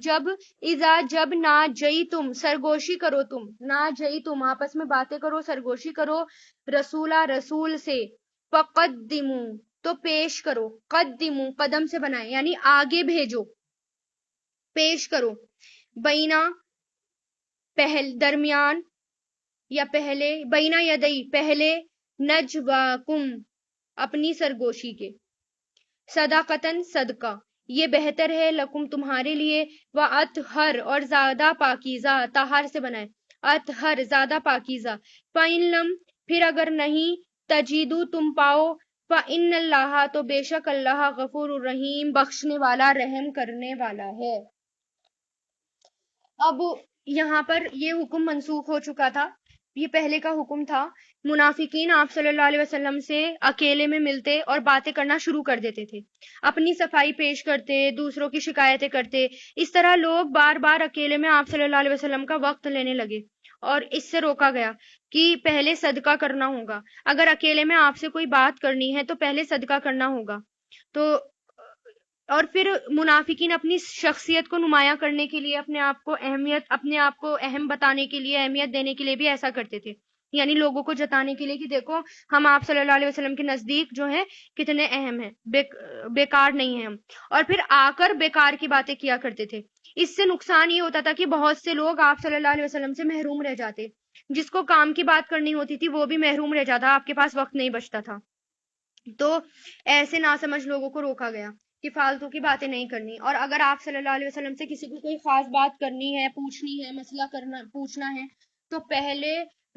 جب نہ جئی تم، سرگوشی کرو، تم نہ جئی تم آپس میں باتیں کرو، سرگوشی کرو رسول سے، فقدمو تو پیش کرو، قدمو قدم سے بنائے یعنی آگے بھیجو، پیش کرو، بینا درمیان یا پہلے، بینا یدئی پہلے، نجواکم اپنی سرگوشی کے، صداقتن صدقہ یہ بہتر ہے، لکم تمہارے لیے، وَأَطْہَرَ اور زیادہ پاکیزہ، طہر سے بنائے، اطہر زیادہ پاکیزہ، فَإِن لَم پھر اگر نہیں، تجیدو تم پاؤ، فَإِنَّ اللَّهَ تو بے شک اللہ، غفور الرحیم بخشنے والا، رحم کرنے والا ہے. اب یہاں پر یہ حکم منسوخ ہو چکا تھا، یہ پہلے کا حکم تھا. منافقین آپ صلی اللہ علیہ وسلم سے اکیلے میں ملتے اور باتیں کرنا شروع کر دیتے تھے، اپنی صفائی پیش کرتے، دوسروں کی شکایتیں کرتے. اس طرح لوگ بار بار اکیلے میں آپ صلی اللہ علیہ وسلم کا وقت لینے لگے، اور اس سے روکا گیا کہ پہلے صدقہ کرنا ہوگا. اگر اکیلے میں آپ سے کوئی بات کرنی ہے تو پہلے صدقہ کرنا ہوگا. تو اور پھر منافقین اپنی شخصیت کو نمایاں کرنے کے لیے، اپنے آپ کو اہم بتانے کے لیے، اہمیت دینے کے لیے بھی ایسا کرتے تھے، یعنی لوگوں کو جتانے کے لیے کہ دیکھو ہم آپ صلی اللہ علیہ وسلم کے نزدیک جو ہیں کتنے اہم ہیں، بیکار نہیں ہیں ہم. اور پھر آ کر بیکار کی باتیں کیا کرتے تھے. اس سے نقصان یہ ہوتا تھا کہ بہت سے لوگ آپ صلی اللہ علیہ وسلم سے محروم رہ جاتے، جس کو کام کی بات کرنی ہوتی تھی وہ بھی محروم رہ جاتا، آپ کے پاس وقت نہیں بچتا تھا. تو ایسے ناسمجھ لوگوں کو روکا گیا کہ فالتو کی باتیں نہیں کرنی. اور اگر آپ صلی اللہ علیہ وسلم سے کسی کو کوئی خاص بات کرنی ہے، پوچھنی ہے، مسئلہ پوچھنا ہے، تو پہلے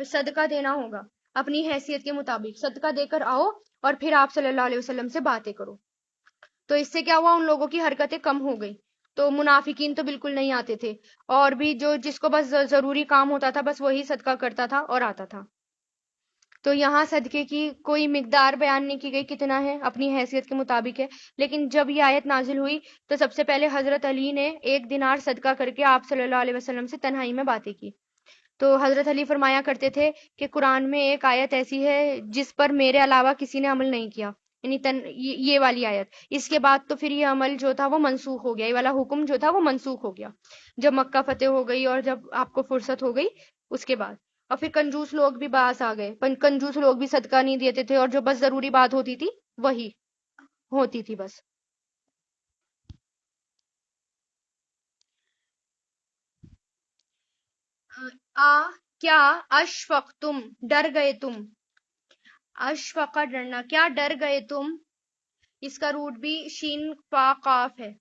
صدقہ دینا ہوگا. اپنی حیثیت کے مطابق صدقہ دے کر آؤ اور پھر آپ صلی اللہ علیہ وسلم سے باتیں کرو. تو اس سے کیا ہوا، ان لوگوں کی حرکتیں کم ہو گئی. تو منافقین تو بالکل نہیں آتے تھے، اور بھی جس کو بس ضروری کام ہوتا تھا بس وہی صدقہ کرتا تھا اور آتا تھا. تو یہاں صدقے کی کوئی مقدار بیان نہیں کی گئی کتنا ہے، اپنی حیثیت کے مطابق ہے. لیکن جب یہ آیت نازل ہوئی تو سب سے پہلے حضرت علی نے 1 دینار صدقہ کر کے آپ صلی اللہ علیہ وسلم سے تنہائی میں باتیں کی. تو حضرت علی فرمایا کرتے تھے کہ قرآن میں ایک آیت ایسی ہے جس پر میرے علاوہ کسی نے عمل نہیں کیا، یعنی یہ والی آیت. اس کے بعد تو پھر یہ عمل جو تھا وہ منسوخ ہو گیا، یہ والا حکم جو تھا وہ منسوخ ہو گیا جب مکہ فتح ہو گئی اور جب آپ کو فرصت ہو گئی اس کے بعد. اور پھر کنجوس لوگ بھی باس آ گئے، کنجوس لوگ بھی صدقہ نہیں دیتے تھے، اور جو بس ضروری بات ہوتی تھی وہی ہوتی تھی بس. کیا اشفقتم ڈر گئے تم، اشفقہ ڈرنا، کیا ڈر گئے تم، اس کا روٹ بھی شین فا قاف ہے.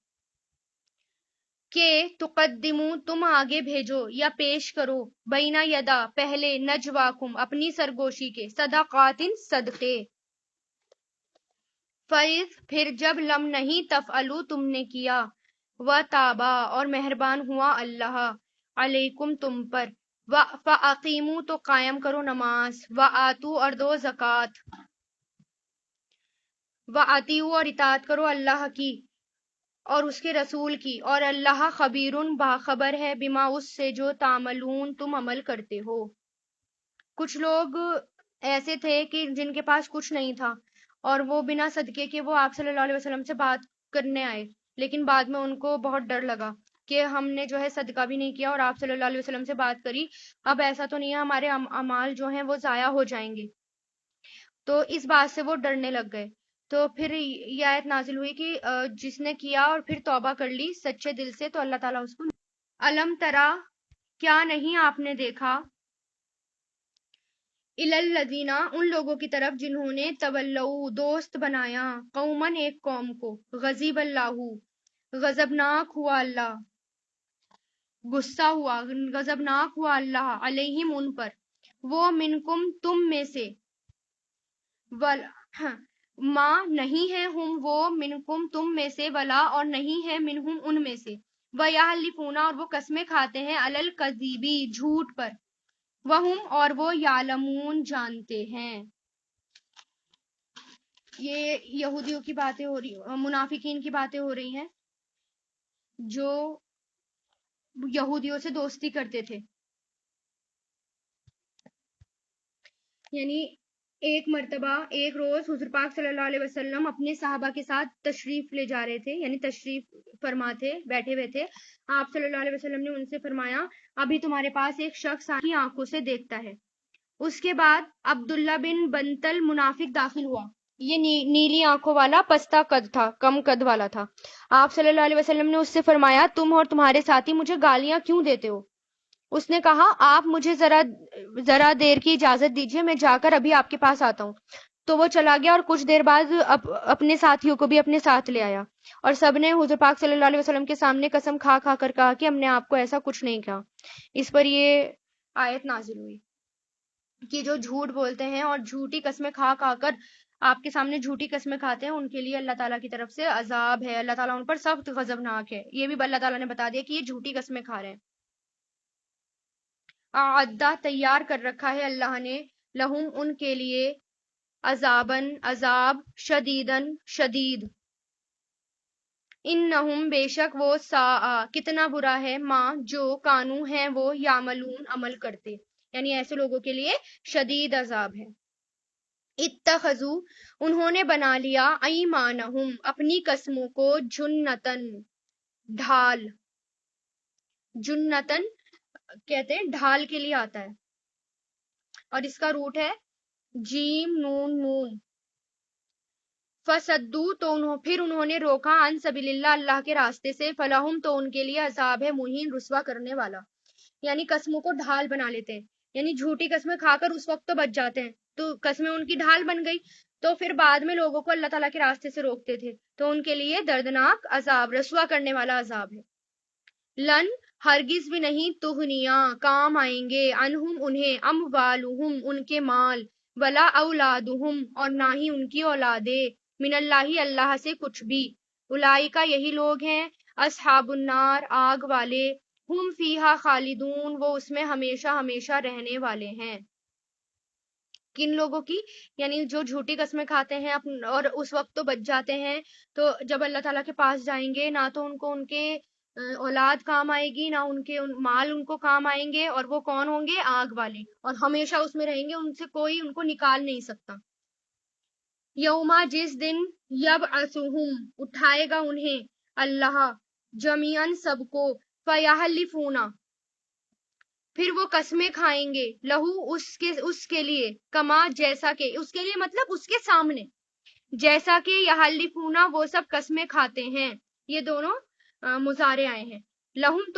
کہ تقدمو تم آگے بھیجو یا پیش کرو، بینا یدا پہلے، نجواکم اپنی سرگوشی کے، صدقاتن صدقے. فیض پھر جب لم نہیں تفعلو تم نے کیا، و تابا اور مہربان ہوا اللہ، علیکم تم پر، و فاقیمو تو قائم کرو نماز، و آتو اور دو زکوٰۃ، و اطیعوا اور اطاعت کرو اللہ کی اور اس کے رسول کی، اور اللہ خبیرن باخبر ہے، بما اس سے جو تعملون تم عمل کرتے ہو. کچھ لوگ ایسے تھے کہ جن کے پاس کچھ نہیں تھا اور وہ بنا صدقے کے وہ آپ صلی اللہ علیہ وسلم سے بات کرنے آئے، لیکن بعد میں ان کو بہت ڈر لگا کہ ہم نے جو ہے صدقہ بھی نہیں کیا اور آپ صلی اللہ علیہ وسلم سے بات کری، اب ایسا تو نہیں ہے ہمارے اعمال جو ہیں وہ ضائع ہو جائیں گے. تو اس بات سے وہ ڈرنے لگ گئے. تو پھر یہ آیت نازل ہوئی کہ جس نے کیا اور پھر توبہ کر لی سچے دل سے تو اللہ تعالیٰ اس کو. علم ترا کیا نہیں آپ نے دیکھا، الذین ان لوگوں کی طرف جنہوں نے تولوا دوست بنایا، قومن ایک قوم کو، غضب اللہ غضبناک ہوا اللہ، غصہ ہوا غضبناک ہوا اللہ، علیہم ان پر، وہ منکم تم میں سے، ما نہیں ہے ہم وہ منکم تم میں سے، ولا اور نہیں ہے منہم ان میں سے، ویحلفون اور وہ قسمیں کھاتے ہیں، علی الکذیب جھوٹ پر، وہم اور وہ یعلمون جانتے ہیں. یہ یہودیوں کی باتیں ہو رہی، منافقین کی باتیں ہو رہی ہیں جو یہودیوں سے دوستی کرتے تھے. یعنی ایک مرتبہ ایک روز حضور پاک صلی اللہ علیہ وسلم اپنے صحابہ کے ساتھ تشریف لے جا رہے تھے، یعنی تشریف فرما تھے، بیٹھے ہوئے تھے. آپ صلی اللہ علیہ وسلم نے ان سے فرمایا ابھی تمہارے پاس ایک شخص کی آنکھوں سے دیکھتا ہے. اس کے بعد عبداللہ بن بنتل منافق داخل ہوا. یہ نیلی آنکھوں والا پستہ قد تھا، کم قد والا تھا. آپ صلی اللہ علیہ وسلم نے اس سے فرمایا تم اور تمہارے ساتھی مجھے گالیاں کیوں دیتے ہو؟ اس نے کہا آپ مجھے ذرا دیر کی اجازت دیجیے، میں جا کر ابھی آپ کے پاس آتا ہوں. تو وہ چلا گیا اور کچھ دیر بعد اپنے ساتھیوں کو بھی اپنے ساتھ لے آیا، اور سب نے حضور پاک صلی اللہ علیہ وسلم کے سامنے قسم کھا کھا کر کہا کہ ہم نے آپ کو ایسا کچھ نہیں کہا. اس پر یہ آیت نازل ہوئی کہ جو جھوٹ بولتے ہیں اور جھوٹی قسمیں کھا کھا کر آپ کے سامنے جھوٹی قسمیں کھاتے ہیں، ان کے لیے اللہ تعالیٰ کی طرف سے عذاب ہے، اللہ تعالیٰ ان پر سخت غضبناک ہے. یہ بھی اللہ تعالیٰ نے بتا دیا کہ یہ جھوٹی قسمیں کھا رہے ہیں. اعدہ تیار کر رکھا ہے اللہ نے، لہم ان کے لیے، عذابن عذاب، شدیدن شدید، انہم بے شک وہ، کتنا برا ہے، ماں جو کانو ہیں وہ، یعملون عمل کرتے، یعنی ایسے لوگوں کے لیے شدید عذاب ہے. اتخذو انہوں نے بنا لیا، ایمانہم اپنی قسموں کو، جنتن ڈھال، جنتن کہتے ہیں ڈھال کے لیے آتا ہے اور اس کا روٹ ہے جیم نون نون. فصدو تو پھر انہوں نے روکا، عن سبیل اللہ اللہ کے راستے سے، فلہم تو ان کے لیے عذاب ہے مہین رسوا کرنے والا. یعنی قسموں کو ڈھال بنا لیتے ہیں، یعنی جھوٹی قسمیں کھا کر اس وقت تو بچ جاتے ہیں، تو قسمیں ان کی ڈھال بن گئی، تو پھر بعد میں لوگوں کو اللہ تعالیٰ کے راستے سے روکتے تھے، تو ان کے لیے دردناک عذاب، رسوا کرنے والا عذاب ہے. لن ہرگز بھی نہیں، تغنیاں کام آئیں گے، عنہم انہیں، اموالہم ان کے مال، ولا اولادہم اور نہ ہی ان کی اولادیں، من اللہ اللہ سے کچھ بھی، اولئک یہی لوگ ہیں، اصحاب النار آگ والے، ہم فیہا خالدون وہ اس میں ہمیشہ ہمیشہ رہنے والے ہیں. کن لوگوں کی؟ یعنی جو جھوٹی قسمیں کھاتے ہیں اور اس وقت تو بچ جاتے ہیں، تو جب اللہ تعالیٰ کے پاس جائیں گے نہ تو ان کو ان کے اولاد کام آئے گی، نہ ان کے مال ان کو کام آئیں گے، اور وہ کون ہوں گے؟ آگ والے، اور ہمیشہ اس میں رہیں گے، ان سے کوئی ان کو نکال نہیں سکتا. یوما جس دن، یبعثہم اٹھائے گا انہیں اللہ، جمیعاً سب کو، فیحلفون پھر وہ قسمیں کھائیں گے، لہو اس کے لیے، کما جیسا کہ، اس کے لیے مطلب اس کے سامنے، جیسا کہ یحلفون وہ سب قسمیں کھاتے ہیں. یہ دونوں مضارع آئے ہیں، لہم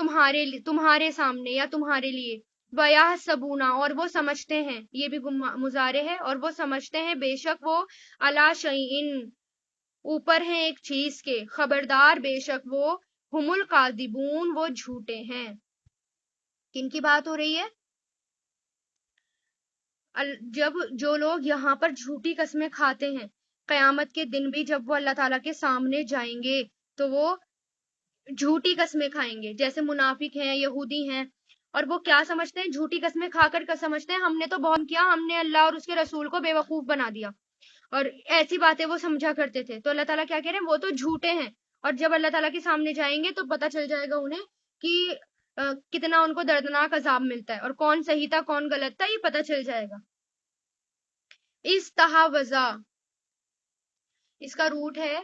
تمہارے سامنے یا تمہارے لیے، ویحسبون اور وہ سمجھتے ہیں، یہ بھی مضارع ہے، اور وہ سمجھتے ہیں بے شک وہ، علی شیئن اوپر ہیں ایک چیز کے، خبردار بے شک وہ ہم القاذبون، وہ جھوٹے ہیں۔ کن کی بات ہو رہی ہے؟ جب جو لوگ یہاں پر جھوٹی قسمیں کھاتے ہیں، قیامت کے دن بھی جب وہ اللہ تعالیٰ کے سامنے جائیں گے تو وہ جھوٹی قسمیں کھائیں گے، جیسے منافق ہیں، یہودی ہیں، اور وہ کیا سمجھتے ہیں؟ جھوٹی قسمیں کھا کر سمجھتے ہیں ہم نے تو بہت کیا، ہم نے اللہ اور اس کے رسول کو بے وقوف بنا دیا، اور ایسی باتیں وہ سمجھا کرتے تھے۔ تو اللہ تعالیٰ کیا کہہ رہے ہیں؟ وہ تو جھوٹے ہیں، اور جب اللہ تعالیٰ کے سامنے جائیں گے تو پتہ چل جائے گا انہیں کہ کتنا ان کو دردناک عذاب ملتا ہے، اور کون صحیح تھا کون غلط تھا یہ پتہ چل جائے گا۔ استحوذا، اس کا روٹ ہے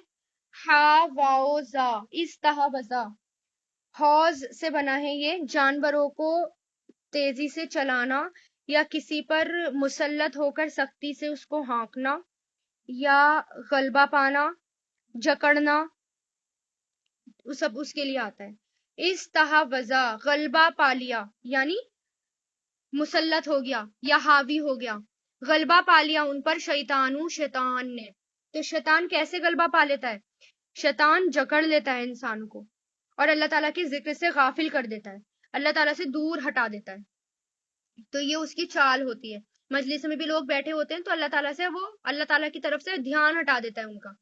حاوزا، استحوذا، حوض سے بنا ہے یہ، جانوروں کو تیزی سے چلانا یا کسی پر مسلط ہو کر سختی سے اس کو ہانکنا یا غلبہ پانا، جکڑنا، سب اس کے لیے آتا ہے۔ استحوذا، غلبہ پا لیا یعنی مسلط ہو گیا یا حاوی ہو گیا، غلبہ پا لیا ان پر شیطان نے۔ تو شیطان کیسے غلبہ پا لیتا ہے؟ شیطان جکڑ لیتا ہے انسان کو اور اللہ تعالیٰ کے ذکر سے غافل کر دیتا ہے، اللہ تعالیٰ سے دور ہٹا دیتا ہے۔ تو یہ اس کی چال ہوتی ہے، مجلس میں بھی لوگ بیٹھے ہوتے ہیں تو اللہ تعالیٰ سے وہ اللہ تعالیٰ کی طرف سے دھیان ہٹا دیتا ہے ان کا۔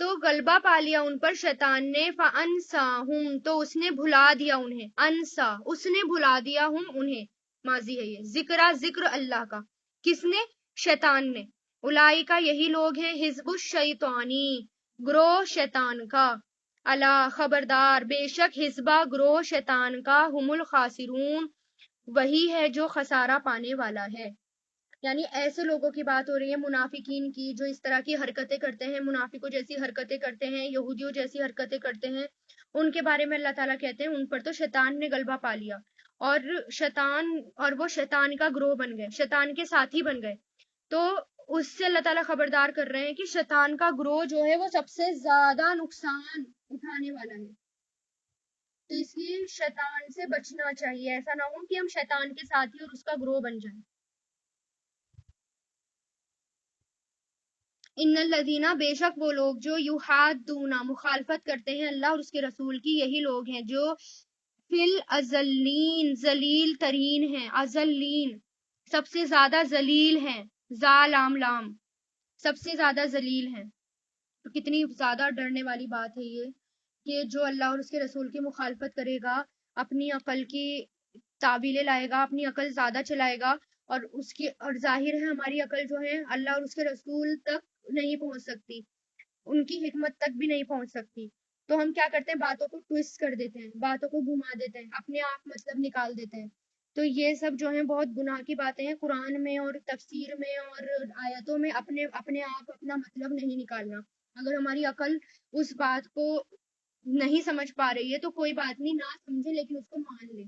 تو غلبہ پا لیا ان پر شیطان نے، فَأَنْسَاهُمْ، تو اس نے بھلا دیا انہیں، انسا، اس نے بھلا دیا ہم انہیں، ماضی ہے یہ، ذکر اللہ کا، کس نے؟ شیطان نے۔ اولئک، یہی لوگ ہیں، حزب الشیطانی، گروہ شیطان کا، الا، خبردار، بے شک، حزبہ، گروہ شیطان کا، ہم الخاسرون، وہی ہے جو خسارہ پانے والا ہے۔ یعنی ایسے لوگوں کی بات ہو رہی ہے، منافقین کی، جو اس طرح کی حرکتیں کرتے ہیں، منافقوں جیسی حرکتیں کرتے ہیں، یہودیوں جیسی حرکتیں کرتے ہیں، ان کے بارے میں اللہ تعالیٰ کہتے ہیں ان پر تو شیطان نے غلبہ پا لیا، اور وہ شیطان کا گروہ بن گئے، شیطان کے ساتھی بن گئے۔ تو اس سے اللہ تعالیٰ خبردار کر رہے ہیں کہ شیطان کا گروہ جو ہے وہ سب سے زیادہ نقصان اٹھانے والا ہے، تو اس لیے شیطان سے بچنا چاہیے، ایسا نہ ہو کہ ہم شیطان کے ساتھی اور اس کا گروہ بن جائیں۔ ان الذین، بے شک وہ لوگ جو یحادون، مخالفت کرتے ہیں اللہ اور اس کے رسول کی، یہی لوگ ہیں جو فی الازلین، ذلیل ترین ہیں، ازلین، سب سے زیادہ ذلیل ہیں، لام لام، سب سے زیادہ ذلیل ہیں۔ تو کتنی زیادہ ڈرنے والی بات ہے یہ کہ جو اللہ اور اس کے رسول کی مخالفت کرے گا، اپنی عقل کی تعبیلیں لائے گا، اپنی عقل زیادہ چلائے گا، اور ظاہر ہے ہماری عقل جو ہے اللہ اور اس کے رسول تک نہیں پہنچ سکتی، ان کی حکمت تک بھی نہیں پہنچ سکتی، تو ہم کیا کرتے ہیں؟ باتوں کو ٹویسٹ کر دیتے ہیں، باتوں کو گھما دیتے ہیں، اپنے آپ مطلب نکال دیتے ہیں۔ تو یہ سب جو ہیں بہت گناہ کی باتیں ہیں، قرآن میں اور تفسیر میں اور آیتوں میں اپنے آپ اپنا مطلب نہیں نکالنا۔ اگر ہماری عقل اس بات کو نہیں سمجھ پا رہی ہے تو کوئی بات نہیں، نہ سمجھے لیکن اس کو مان لے،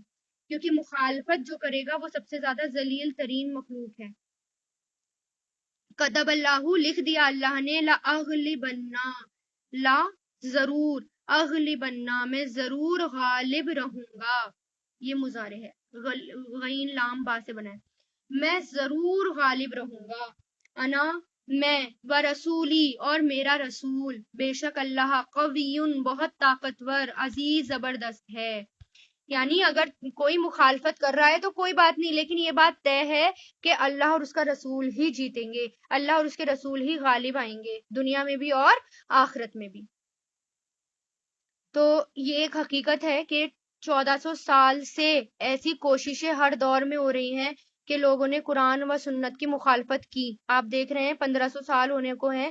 کیونکہ مخالفت جو کرے گا وہ سب سے زیادہ ذلیل ترین مخلوق ہے۔ کتب اللہ، لکھ دیا اللہ نے، لَأَغْلِبَنَّ، لا ضرور، اغلبنہ، میں ضرور غالب رہوں گا، یہ مضارع ہے، غین لام با سے بنا ہے، میں ضرور غالب رہوں گا، انا، میں، ورسولی، اور میرا رسول، بے شک اللہ، قوی، بہت طاقتور، عزیز، زبردست ہے۔ یعنی اگر کوئی مخالفت کر رہا ہے تو کوئی بات نہیں، لیکن یہ بات طے ہے کہ اللہ اور اس کا رسول ہی جیتیں گے، اللہ اور اس کے رسول ہی غالب آئیں گے، دنیا میں بھی اور آخرت میں بھی۔ تو یہ ایک حقیقت ہے کہ 1400 سال سے ایسی کوششیں ہر دور میں ہو رہی ہیں کہ لوگوں نے قرآن و سنت کی مخالفت کی۔ آپ دیکھ رہے ہیں 1500 سال ہونے کو ہیں،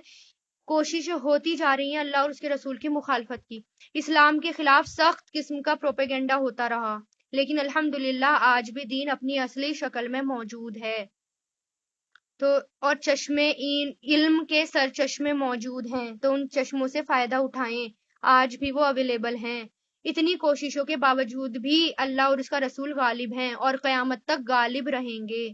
کوششیں ہوتی جا رہی ہیں اللہ اور اس کے رسول کی مخالفت کی، اسلام کے خلاف سخت قسم کا پروپیگنڈا ہوتا رہا، لیکن الحمدللہ آج بھی دین اپنی اصلی شکل میں موجود ہے۔ تو اور چشمے علم کے سر چشمے موجود ہیں، تو ان چشموں سے فائدہ اٹھائیں، آج بھی وہ اویلیبل ہیں۔ اتنی کوششوں کے باوجود بھی اللہ اور اس کا رسول غالب ہیں اور قیامت تک غالب رہیں گے،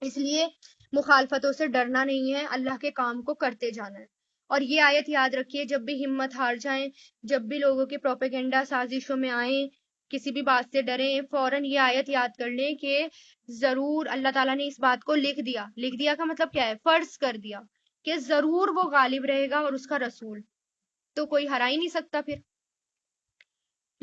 اس لیے مخالفتوں سے ڈرنا نہیں ہے، اللہ کے کام کو کرتے جانا ہے۔ اور یہ آیت یاد رکھیے، جب بھی ہمت ہار جائیں، جب بھی لوگوں کے پروپیگنڈا سازشوں میں آئیں، کسی بھی بات سے ڈریں، فوراً یہ آیت یاد کر لیں کہ ضرور اللہ تعالیٰ نے اس بات کو لکھ دیا کا مطلب کیا ہے؟ فرض کر دیا کہ ضرور وہ غالب رہے گا اور اس کا رسول، تو کوئی ہرا ہی نہیں سکتا پھر۔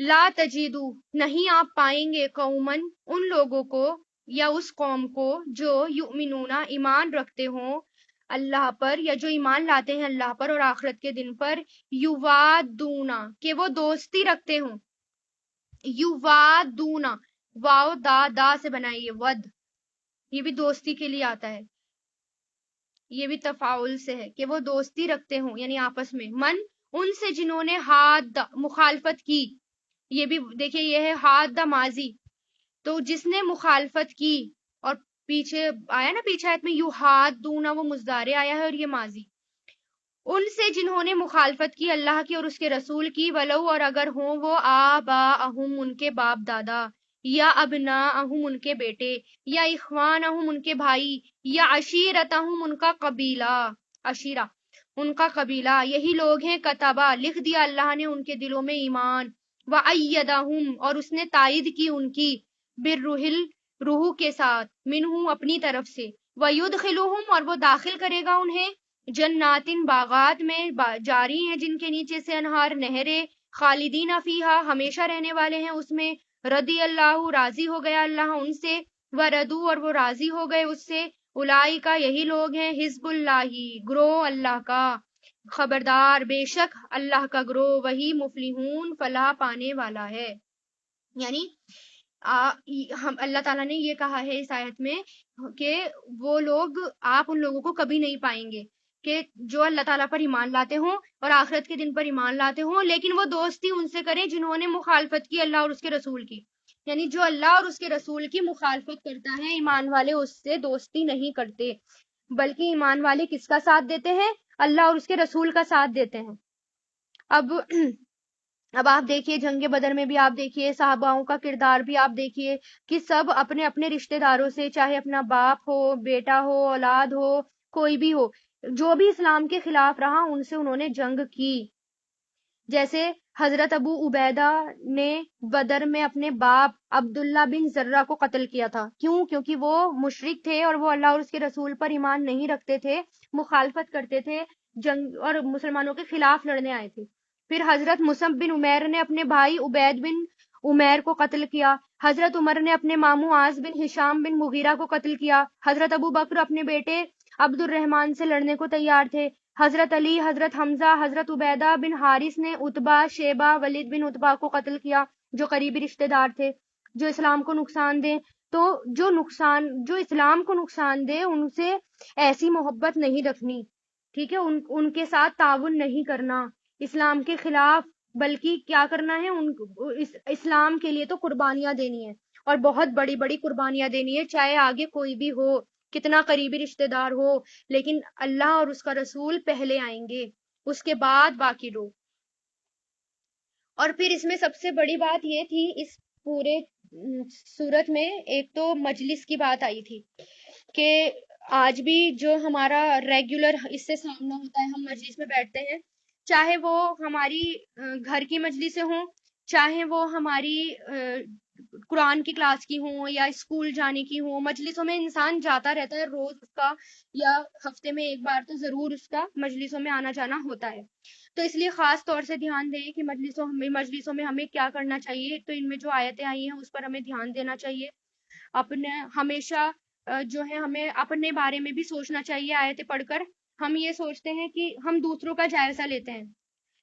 لا تجیدو، نہیں آپ پائیں گے، قومن، ان لوگوں کو یا اس قوم کو جو یؤمنون، ایمان رکھتے ہوں اللہ پر، یا جو ایمان لاتے ہیں اللہ پر اور آخرت کے دن پر، یوادونا، کہ وہ دوستی رکھتے ہوں، یوادونا، واو دا سے بنائیے ود، یہ بھی دوستی کے لیے آتا ہے، یہ بھی تفاعل سے ہے کہ وہ دوستی رکھتے ہوں یعنی آپس میں، من، ان سے جنہوں نے حاد، مخالفت کی، یہ بھی دیکھیں یہ ہے حاد ماضی، تو جس نے مخالفت کی، اور پیچھے آیا نا، پیچھے آیت میں یحادونا، وہ مضارع آیا ہے اور یہ ماضی، ان سے جنہوں نے مخالفت کی اللہ کی اور اس کے رسول کی، ولو، اور اگر ہوں وہ آباءہم، ان کے باپ دادا، یا ابناءہم، ان کے بیٹے، یا اخوانہم، ان کے بھائی، یا عشیرتہم، ان کا قبیلہ، عشیرہ، ان کا قبیلہ، یہی لوگ ہیں کتبہ، لکھ دیا اللہ نے ان کے دلوں میں ایمان، وَأَيَّدَهُمْ، اور اس نے تائید کی ان کی، بالروح، روح کے ساتھ، منہ، اپنی طرف سے، وَيُدْخِلُهُمْ، اور وہ داخل کرے گا انہیں، جناتن، باغات میں، جاری ہیں جن کے نیچے سے انہار، نہریں، خالدین فیہا، ہمیشہ رہنے والے ہیں اس میں، رضی اللہ، راضی ہو گیا اللہ ان سے، وردو، اور وہ راضی ہو گئے اس سے، اولئک، یہی لوگ ہیں، حزب اللہ، گروہ اللہ کا، خبردار، بے شک اللہ کا گروہ، وہی مفلحون، فلاح پانے والا ہے۔ یعنی ہم اللہ تعالیٰ نے یہ کہا ہے اس آیت میں کہ وہ لوگ، آپ ان لوگوں کو کبھی نہیں پائیں گے کہ جو اللہ تعالیٰ پر ایمان لاتے ہوں اور آخرت کے دن پر ایمان لاتے ہوں، لیکن وہ دوستی ان سے کریں جنہوں نے مخالفت کی اللہ اور اس کے رسول کی، یعنی جو اللہ اور اس کے رسول کی مخالفت کرتا ہے، ایمان والے اس سے دوستی نہیں کرتے، بلکہ ایمان والے کس کا ساتھ دیتے ہیں؟ اللہ اور اس کے رسول کا ساتھ دیتے ہیں۔ اب آپ دیکھیے جنگ بدر میں بھی آپ دیکھیے صحاباؤں کا کردار بھی آپ دیکھیے کہ سب اپنے اپنے رشتہ داروں سے، چاہے اپنا باپ ہو، بیٹا ہو، اولاد ہو، کوئی بھی ہو، جو بھی اسلام کے خلاف رہا ان سے انہوں نے جنگ کی۔ جیسے حضرت ابو عبیدہ نے بدر میں اپنے باپ عبداللہ بن زرہ کو قتل کیا تھا، کیوں؟ کیونکہ وہ مشرک تھے اور وہ اللہ اور اس کے رسول پر ایمان نہیں رکھتے تھے، مخالفت کرتے تھے، جنگ اور مسلمانوں کے خلاف لڑنے آئے تھے۔ پھر حضرت مصعب بن عمیر نے اپنے بھائی عبید بن عمیر کو قتل کیا، حضرت عمر نے اپنے ماموں عاص بن ہشام بن مغیرہ کو قتل کیا، حضرت ابو بکر اپنے بیٹے عبد الرحمن سے لڑنے کو تیار تھے، حضرت علی، حضرت حمزہ، حضرت عبیدہ بن حارث نے عتبہ، شیبہ، ولید بن عتبہ کو قتل کیا، جو قریبی رشتہ دار تھے، جو اسلام کو نقصان دیں، تو جو اسلام کو نقصان دے ان سے ایسی محبت نہیں رکھنی، ٹھیک ہے، ان کے ساتھ تعاون نہیں کرنا اسلام کے خلاف، بلکہ کیا کرنا ہے، اسلام کے لیے تو قربانیاں دینی ہے، اور بہت بڑی بڑی قربانیاں دینی ہے، چاہے آگے کوئی بھی ہو، کتنا قریبی رشتہ دار ہو، لیکن اللہ اور اس کا رسول پہلے آئیں گے، اس کے بعد باقی لوگ۔ اور پھر اس میں سب سے بڑی بات یہ تھی اس پورے صورت میں، ایک تو مجلس کی بات آئی تھی کہ آج بھی جو ہمارا ریگولر اس سے سامنا ہوتا ہے، ہم مجلس میں بیٹھتے ہیں، چاہے وہ ہماری گھر کی مجلسیں ہوں، چاہے وہ ہماری قرآن کی کلاس کی ہوں یا اسکول جانے کی ہوں، مجلسوں میں انسان جاتا رہتا ہے روز کا، یا ہفتے میں ایک بار تو ضرور اس کا مجلسوں میں آنا جانا ہوتا ہے، تو اس لیے خاص طور سے دھیان دیں کہ مجلسوں میں ہمیں کیا کرنا چاہیے، تو ان میں جو آیتیں آئی ہیں اس پر ہمیں دھیان دینا چاہیے، اپنے ہمیشہ جو ہے ہمیں اپنے بارے میں بھی سوچنا چاہیے، آیتیں پڑھ کر ہم یہ سوچتے ہیں کہ ہم دوسروں کا جائزہ لیتے ہیں،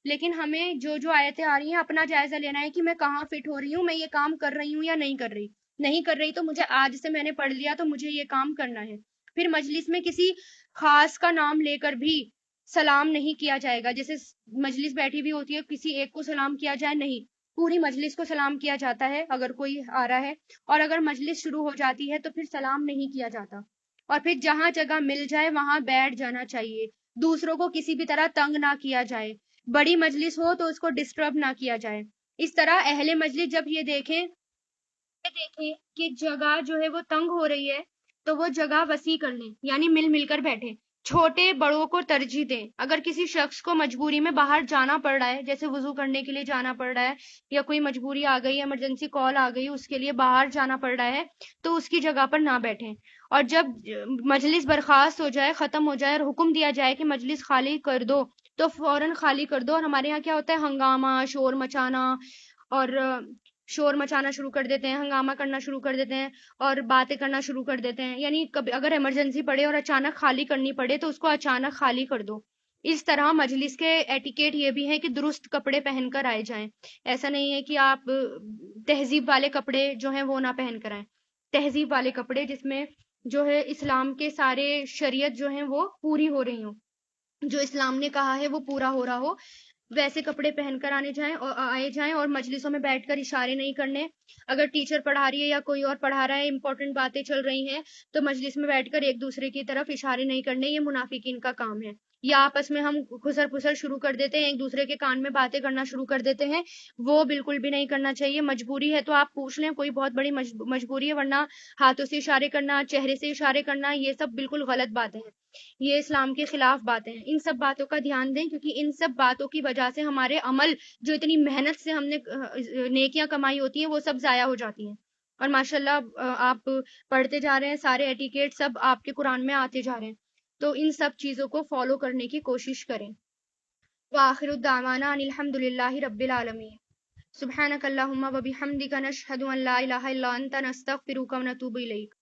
لیکن ہمیں جو آیتیں آ رہی ہیں اپنا جائزہ لینا ہے کہ میں کہاں فٹ ہو رہی ہوں، میں یہ کام کر رہی ہوں یا نہیں کر رہی تو مجھے آج سے میں نے پڑھ لیا تو مجھے یہ کام کرنا ہے۔ پھر مجلس میں کسی خاص کا نام لے کر بھی سلام نہیں کیا جائے گا، جیسے مجلس بیٹھی بھی ہوتی ہے کسی ایک کو سلام کیا جائے، نہیں، پوری مجلس کو سلام کیا جاتا ہے اگر کوئی آ رہا ہے، اور اگر مجلس شروع ہو جاتی ہے تو پھر سلام نہیں کیا جاتا، اور پھر جہاں جگہ مل جائے وہاں بیٹھ جانا چاہیے، دوسروں کو کسی بھی طرح تنگ نہ کیا جائے، بڑی مجلس ہو تو اس کو ڈسٹرب نہ کیا جائے، اس طرح اہل مجلس جب یہ دیکھیں کہ جگہ جو ہے وہ تنگ ہو رہی ہے تو وہ جگہ وسیع کر لیں، یعنی مل کر بیٹھیں، چھوٹے بڑوں کو ترجیح دیں، اگر کسی شخص کو مجبوری میں باہر جانا پڑ رہا ہے، جیسے وضو کرنے کے لیے جانا پڑ رہا ہے یا کوئی مجبوری آ گئی، ایمرجنسی کال آ گئی، اس کے لیے باہر جانا پڑ رہا ہے، تو اس کی جگہ پر نہ بیٹھیں، اور جب مجلس برخاست ہو جائے، ختم ہو جائے اور حکم دیا جائے کہ مجلس خالی کر دو تو فوراً خالی کر دو. اور ہمارے یہاں کیا ہوتا ہے، ہنگامہ، شور مچانا، اور شور مچانا شروع کر دیتے ہیں، ہنگامہ کرنا شروع کر دیتے ہیں اور باتیں کرنا شروع کر دیتے ہیں. یعنی کبھی اگر ایمرجنسی پڑے اور اچانک خالی کرنی پڑے تو اس کو اچانک خالی کر دو. اس طرح مجلس کے ایٹیکیٹ یہ بھی ہے کہ درست کپڑے پہن کر آئے جائیں. ایسا نہیں ہے کہ آپ تہذیب والے کپڑے جو ہیں وہ نہ پہن کر آئیں. تہذیب والے کپڑے جس میں جو ہے اسلام کے سارے شریعت جو ہیں وہ پوری ہو رہی ہوں، جو اسلام نے کہا ہے وہ پورا ہو رہا ہو، ویسے کپڑے پہن کر آئے جائیں. اور مجلسوں میں بیٹھ کر اشارے نہیں کرنے. اگر ٹیچر پڑھا رہی ہے یا کوئی اور پڑھا رہا ہے، امپورٹنٹ باتیں چل رہی ہیں، تو مجلس میں بیٹھ کر ایک دوسرے کی طرف اشارے نہیں کرنے، یہ منافقین کا کام ہے. یا آپس میں ہم خسر پسر شروع کر دیتے ہیں، ایک دوسرے کے کان میں باتیں کرنا شروع کر دیتے ہیں، وہ بالکل بھی نہیں کرنا چاہیے. مجبوری ہے تو آپ پوچھ لیں، کوئی بہت بڑی مجبوری ہے، ورنہ ہاتھوں سے اشارے کرنا، چہرے سے اشارے کرنا، یہ سب بالکل غلط باتیں ہیں، یہ اسلام کے خلاف باتیں ہیں. ان سب باتوں کا دھیان دیں، کیونکہ ان سب باتوں کی وجہ سے ہمارے عمل، جو اتنی محنت سے ہم نے نیکیاں کمائی ہوتی ہیں، وہ سب ضائع ہو جاتی ہیں. اور ماشاءاللہ آپ پڑھتے جا رہے ہیں، سارے ایٹیکیٹ سب آپ کے قرآن میں آتے جا رہے ہیں، تو ان سب چیزوں کو فالو کرنے کی کوشش کریں. وآخر الدعوانا ان الحمد للہ رب العالمین. سبحانک اللہم و بحمدک، نشہد ان لا الہ الا انت، نستغفرک و نتوب الیک.